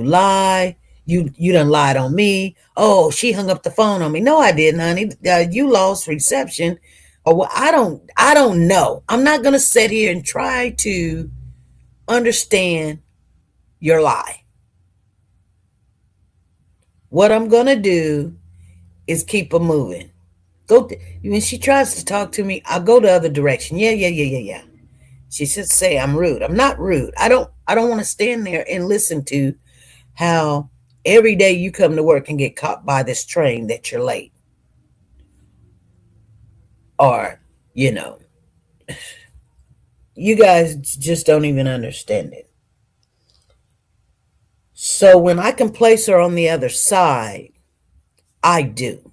lie. You done lied on me. Oh, she hung up the phone on me. No, I didn't, honey. You lost reception. Or I don't know. I'm not going to sit here and try to understand your lie. What I'm going to do is keep her moving. When she tries to talk to me, I'll go the other direction. Yeah. She should say I'm rude. I'm not rude. I don't want to stand there and listen to how every day you come to work and get caught by this train that you're late. Or, you guys just don't even understand it. So when I can place her on the other side, I do.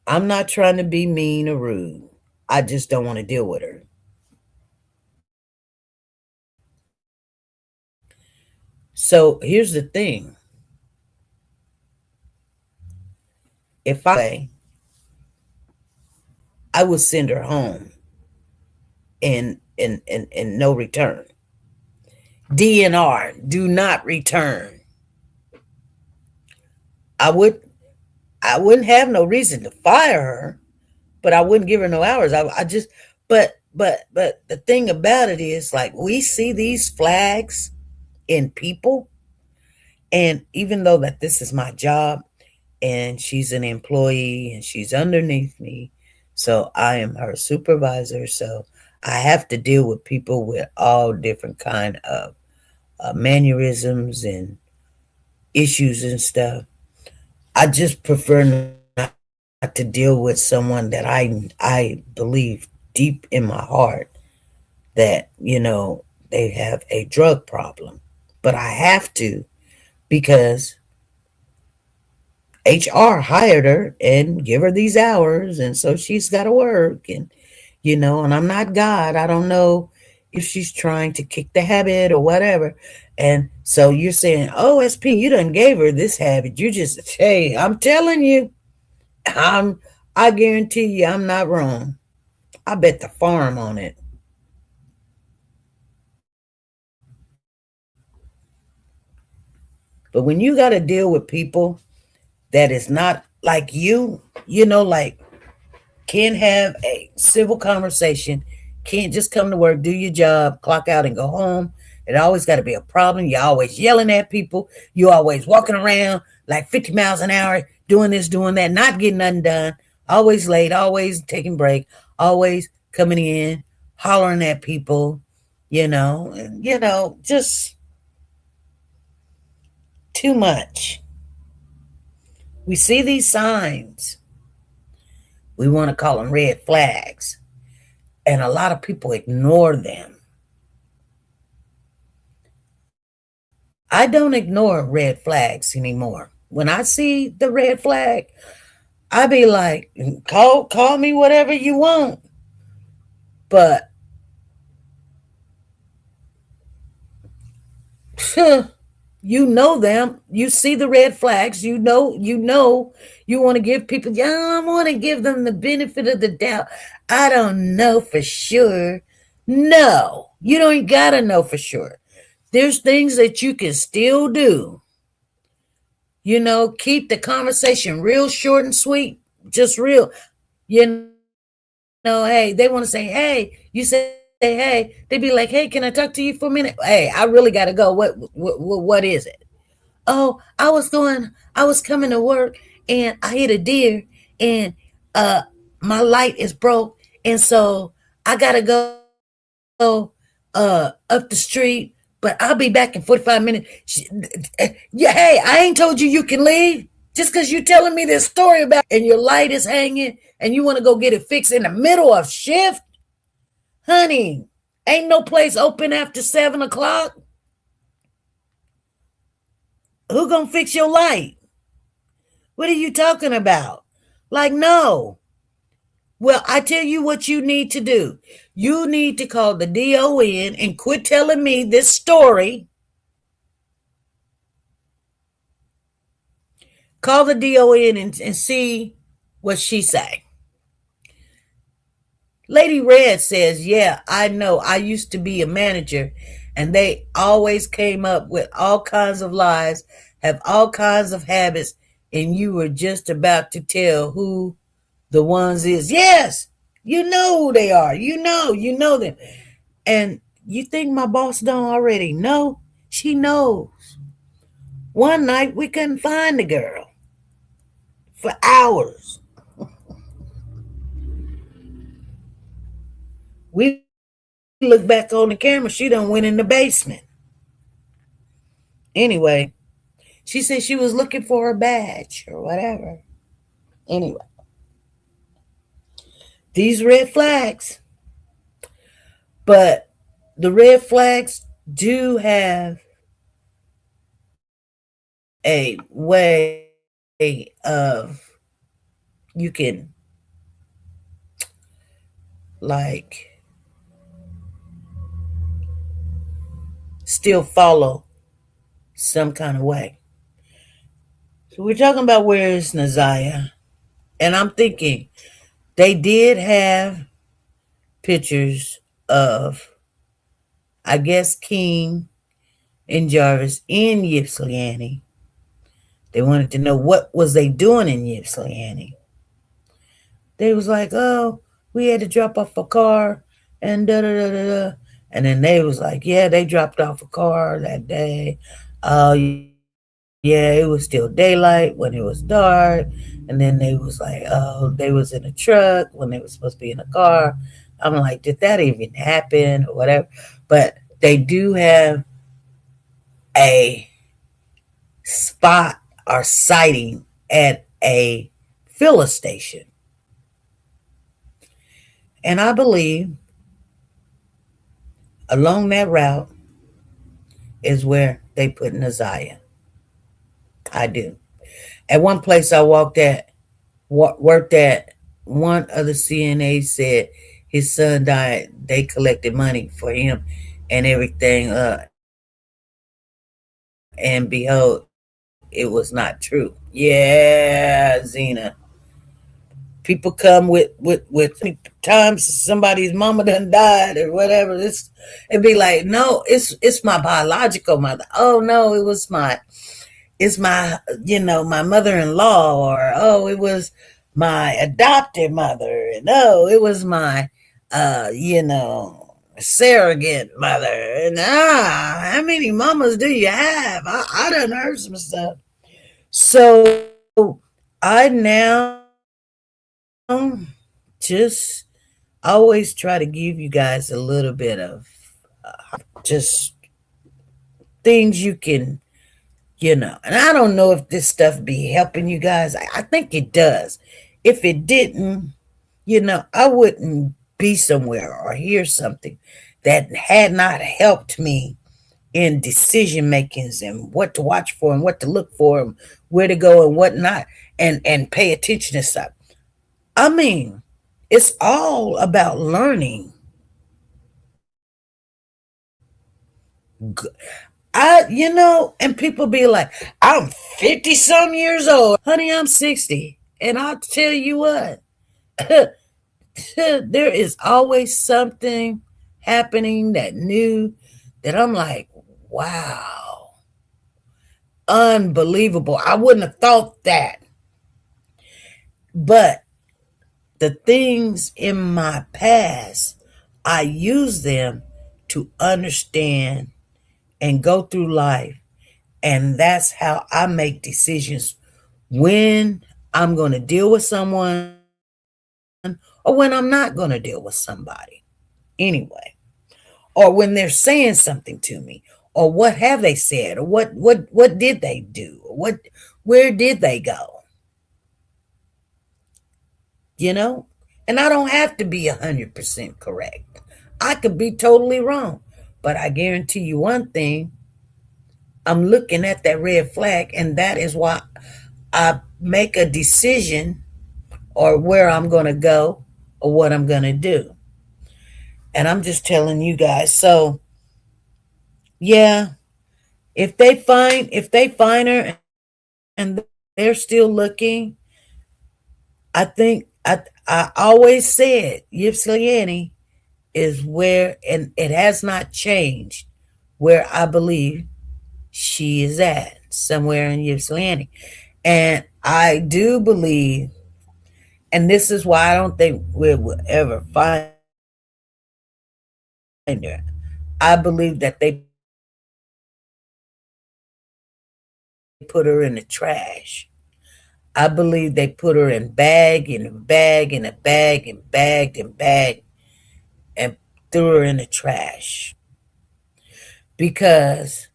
I'm not trying to be mean or rude. I just don't want to deal with her. So here's the thing. If I will send her home and no return. DNR, do not return. I wouldn't have no reason to fire her, but I wouldn't give her no hours. But the thing about it is, like, we see these flags in people, and even though that this is my job and she's an employee and she's underneath me, so I am her supervisor, so I have to deal with people with all different kind of mannerisms and issues and stuff. I just prefer not to deal with someone that I believe deep in my heart that, they have a drug problem. But I have to, because HR hired her and give her these hours, and so she's got to work, and and I'm not God. I don't know if she's trying to kick the habit or whatever. And so you're saying, oh, SP, you done gave her this habit. You just, hey, I'm telling you, I guarantee you I'm not wrong. I bet the farm on it. But when you got to deal with people that is not like you, like, can't have a civil conversation, can't just come to work, do your job, clock out, and go home. It always got to be a problem. You're always yelling at people. You're always walking around like 50 miles an hour, doing this, doing that, not getting nothing done, always late, always taking break, always coming in, hollering at people, just too much. We see these signs. We want to call them red flags. And a lot of people ignore them. I don't ignore red flags anymore. When I see the red flag, I be like, call me whatever you want. But you know them. You see the red flags. You want to give people, I want to give them the benefit of the doubt. I don't know for sure. No, you don't got to know for sure. There's things that you can still do. Keep the conversation real short and sweet, just real. Hey, they want to say, hey, you say, hey, they be like, hey, can I talk to you for a minute? Hey, I really got to go. What is it? Oh, I was coming to work and I hit a deer and my light is broke. And so I got to go up the street, but I'll be back in 45 minutes. Yeah, hey, I ain't told you can leave just because you're telling me this story about and your light is hanging and you want to go get it fixed in the middle of shift. Honey, ain't no place open after 7 o'clock. Who gonna fix your light? What are you talking about? Like, no. Well, I tell you what you need to do. You need to call the DON and quit telling me this story. Call the DON and see what she say. Lady Red says, yeah, I know. I used to be a manager, and they always came up with all kinds of lies, have all kinds of habits, and you were just about to tell who the ones is. Yes, you know who they are. You know them. And You think my boss don't already know? She knows. One night we couldn't find the girl for hours. We look back on the camera, she done went in the basement. Anyway, she said she was looking for her badge or whatever. Anyway, these red flags. But the red flags do have a way of you can like still follow some kind of way. So we're talking about where is Naziah, and I'm thinking they did have pictures of, I guess, King and Jarvis in Ypsilanti. They wanted to know what was they doing in Ypsilanti. They was like, oh, we had to drop off a car and da da da da da. And then they was like, yeah, they dropped off a car that day. Oh, yeah, it was still daylight when it was dark. And then they was like, oh, they was in a truck when they was supposed to be in a car. I'm like, did that even happen or whatever? But they do have a spot or sighting at a filler station. And I believe along that route is where they put Naziah. I do. At one place I worked at, one of the CNAs said his son died. They collected money for him and everything. And behold, it was not true. Yeah, Zena. People come with times somebody's mama done died or whatever. It'd be like, no, it's my biological mother. Oh no, it's my my mother-in-law, or oh, it was my adopted mother, and oh, it was my surrogate mother. And how many mamas do you have? I done heard some stuff. So I now just always try to give you guys a little bit of just things you can, and I don't know if this stuff be helping you guys. I think it does. If it didn't, I wouldn't be somewhere or hear something that had not helped me in decision makings and what to watch for and what to look for and where to go and what not, and pay attention to stuff. I mean, it's all about learning. And people be like, I'm 50 some years old. Honey, I'm 60. And I'll tell you what, there is always something happening that new that I'm like, wow, unbelievable. I wouldn't have thought that. But the things in my past, I use them to understand and go through life. And that's how I make decisions when I'm going to deal with someone or when I'm not going to deal with somebody. Anyway, or when they're saying something to me, or what have they said, or what did they do, or where did they go? And I don't have to be 100% correct. I could be totally wrong, but I guarantee you one thing, I'm looking at that red flag, and that is why I make a decision or where I'm going to go or what I'm going to do. And I'm just telling you guys. So yeah, if they find her and they're still looking, I think I always said Ypsilanti is where, and it has not changed, where I believe she is at, somewhere in Ypsilanti. And I do believe, and this is why I don't think we will ever find her, I believe that they put her in the trash. I believe they put her in bag and a bag and a bag and bagged and bagged and threw her in the trash. Because,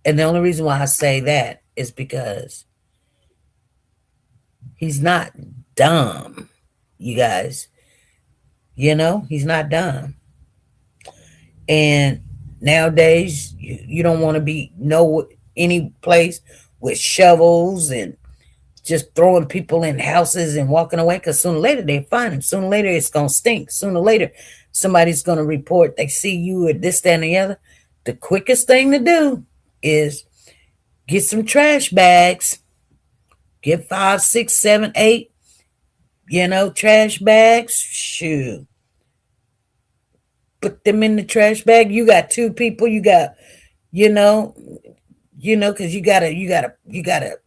and the only reason why I say that is because he's not dumb, you guys. You know, he's not dumb. And nowadays, you don't want to be any place with shovels and just throwing people in houses and walking away, because sooner or later they find him. Sooner or later it's going to stink. Sooner or later somebody's going to report they see you or this, that, and the other. The quickest thing to do is get some trash bags. Get 5, 6, 7, 8, trash bags. Shoot. Put them in the trash bag. You got 2 people. You got, because you gotta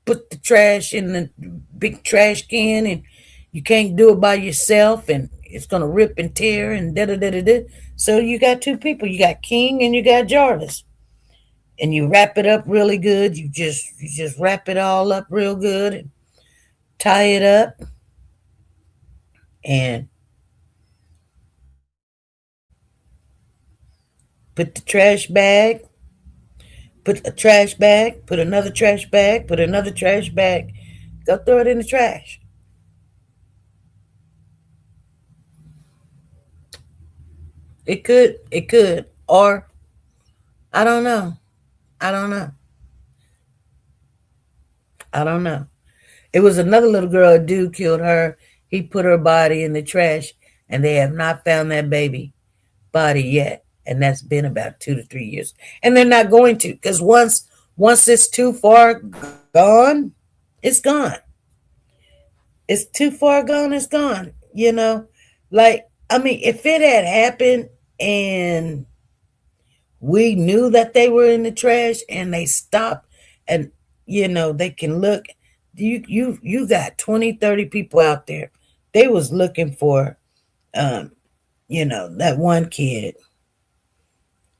put the trash in the big trash can, and you can't do it by yourself, and it's gonna rip and tear and da da da da da. So you got 2 people. You got King and you got Jarvis, and you wrap it up really good. You just wrap it all up real good and tie it up, and put the trash bag. Put a trash bag, put another trash bag, put another trash bag. Go throw it in the trash. It could. Or, I don't know. I don't know. It was another little girl, a dude killed her. He put her body in the trash, and they have not found that baby body yet. And that's been about 2 to 3 years. And they're not going to, because once it's too far gone, it's gone. It's too far gone, it's gone. Like, I mean, if it had happened and we knew that they were in the trash and they stopped, and they can look, you got 20, 30 people out there. They was looking for that one kid,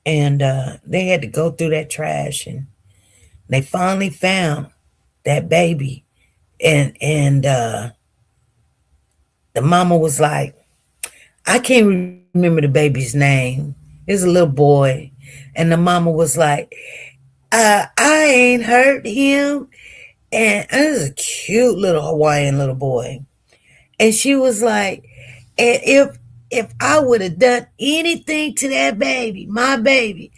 and they had to go through that trash, and they finally found that baby, and the mama was like, I can't remember the baby's name. It's a little boy. And the mama was like, I ain't hurt him. And it was a cute little Hawaiian little boy. And she was like, and if I would have done anything to that baby, my baby,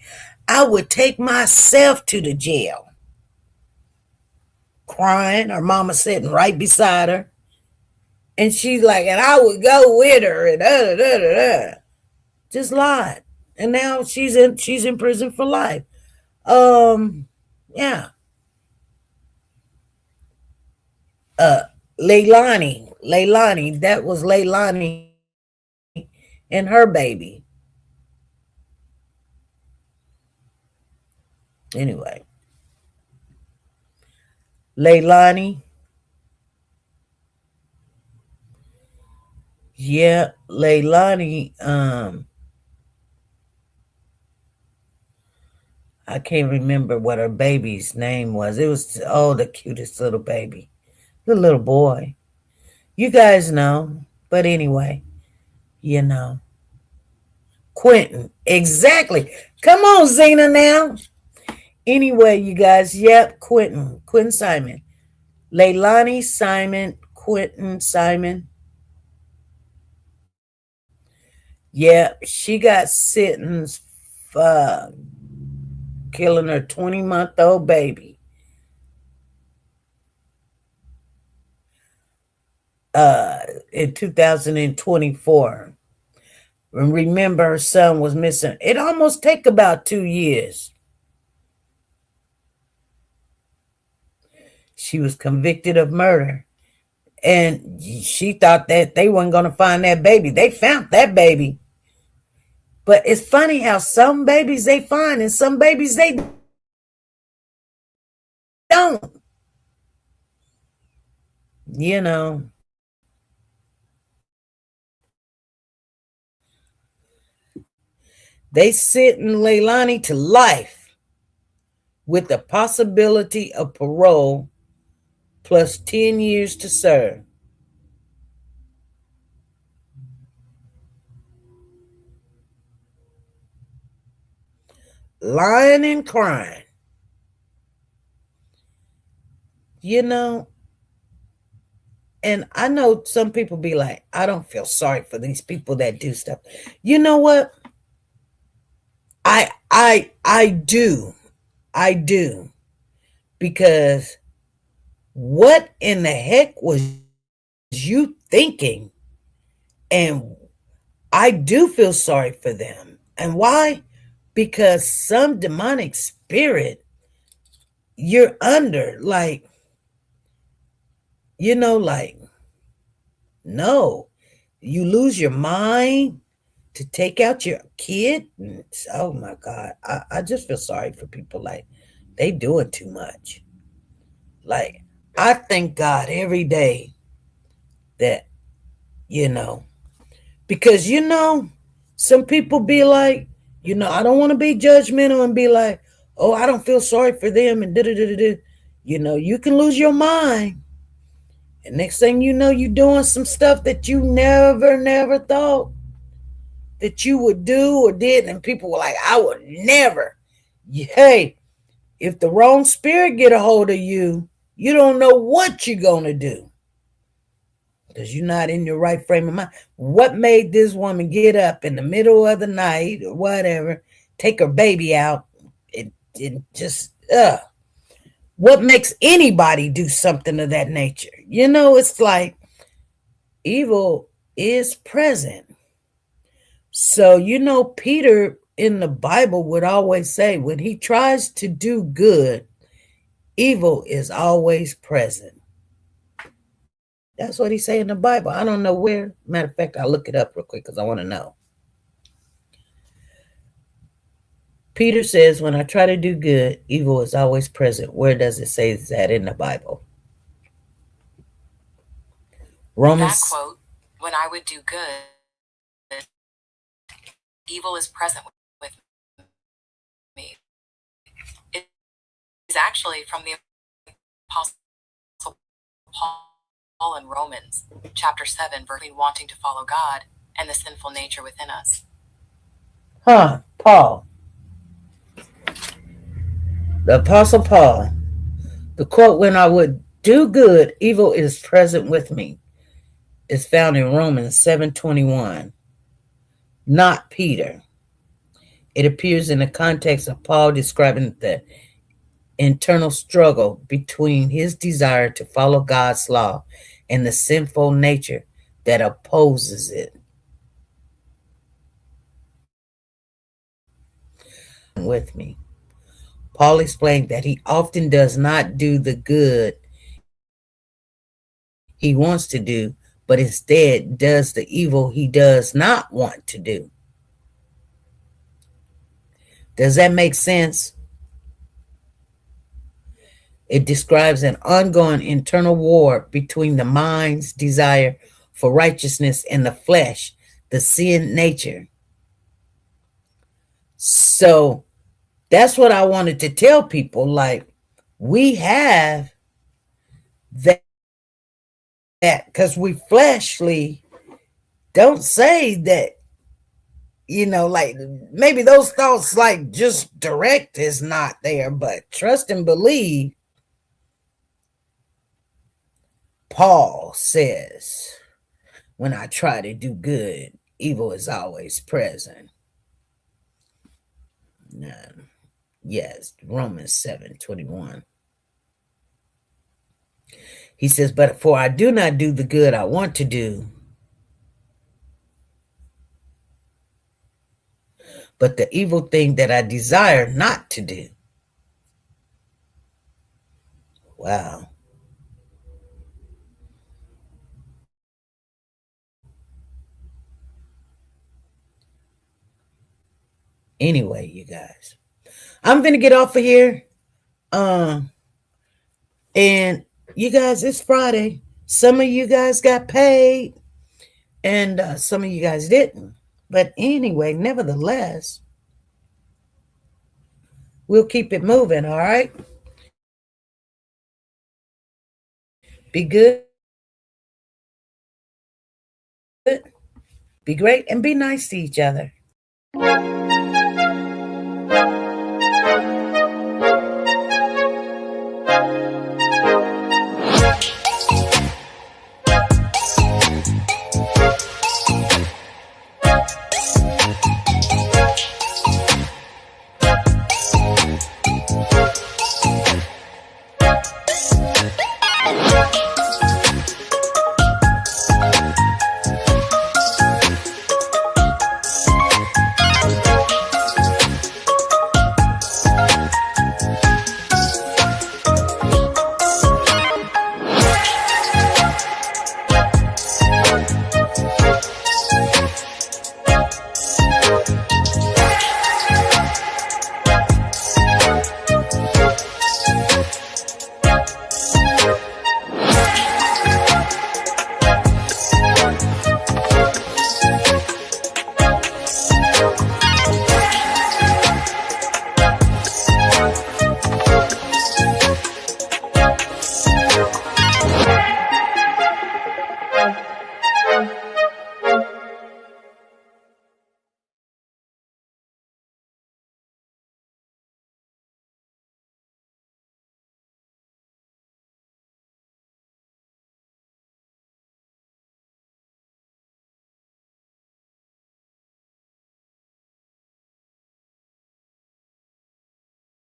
I would take myself to the jail. Crying, her mama sitting right beside her. And she's like, and I would go with her, and da da da da. Just lied. And now she's in prison for life. Yeah. Leilani, that was Leilani and her baby. Anyway. Leilani. Yeah, Leilani, I can't remember what her baby's name was. It was, the cutest little baby. The little boy. You guys know. But anyway, Quentin. Exactly. Come on, Zena, now. Anyway, you guys, yep, Quentin Simon. Leilani Simon, Quentin Simon. Yeah, she got sentenced for killing her 20-month-old baby. In 2024. And remember, her son was missing. It almost take about 2 years. She was convicted of murder. And she thought that they weren't going to find that baby. They found that baby. But it's funny how some babies they find and some babies they don't. They sentence Leilani to life with the possibility of parole plus 10 years to serve. Lying and crying. You know, and I know some people be like, I don't feel sorry for these people that do stuff. You know what? I do. I do. Because what in the heck was you thinking? And I do feel sorry for them. And why? Because some demonic spirit you're under, like, you know, like, no, you lose your mind to take out your kid. Oh my God. I just feel sorry for people like they doing too much. Like, I thank God every day that, you know, because, you know, some people be like, you know, I don't want to be judgmental and be like, oh, I don't feel sorry for them and da-da-da-da-da. You know, you can lose your mind. And next thing you know, you're doing some stuff that you never thought that you would do or did. And people were like, I would never. Hey, if the wrong spirit get a hold of you, you don't know what you're going to do. Because you're not in your right frame of mind. What made this woman get up in the middle of the night or whatever, take her baby out? It just, what makes anybody do something of that nature? You know, it's like evil is present. So, you know, Peter in the Bible would always say, when he tries to do good, evil is always present. That's what he say in the Bible. I don't know where. Matter of fact, I'll look it up real quick because I want to know. Peter says, when I try to do good, evil is always present. Where does it say that in the Bible? Romans. That quote, when I would do good, evil is present with me. It is actually from the Apostle Paul in Romans chapter 7, verse wanting to follow God and the sinful nature within us. Paul. The Apostle Paul. The quote, when I would do good, evil is present with me, is found in Romans 7:21. Not Peter. It appears in the context of Paul describing the internal struggle between his desire to follow God's law and the sinful nature that opposes it. With me. Paul explained that he often does not do the good he wants to do, but instead does the evil he does not want to do. Does that make sense? It describes an ongoing internal war between the mind's desire for righteousness and the flesh, the sin nature. So that's what I wanted to tell people. Like, we have that because we fleshly don't say that, you know, like maybe those thoughts like just direct is not there, but trust and believe. Paul says, when I try to do good, evil is always present. Yes, Romans 7:21. He says, but for I do not do the good I want to do, but the evil thing that I desire not to do. Wow. Anyway, you guys, I'm going to get off of here. And you guys, it's Friday. Some of you guys got paid and some of you guys didn't. But anyway, nevertheless, We'll keep it moving, all right? Be good, be great, and be nice to each other.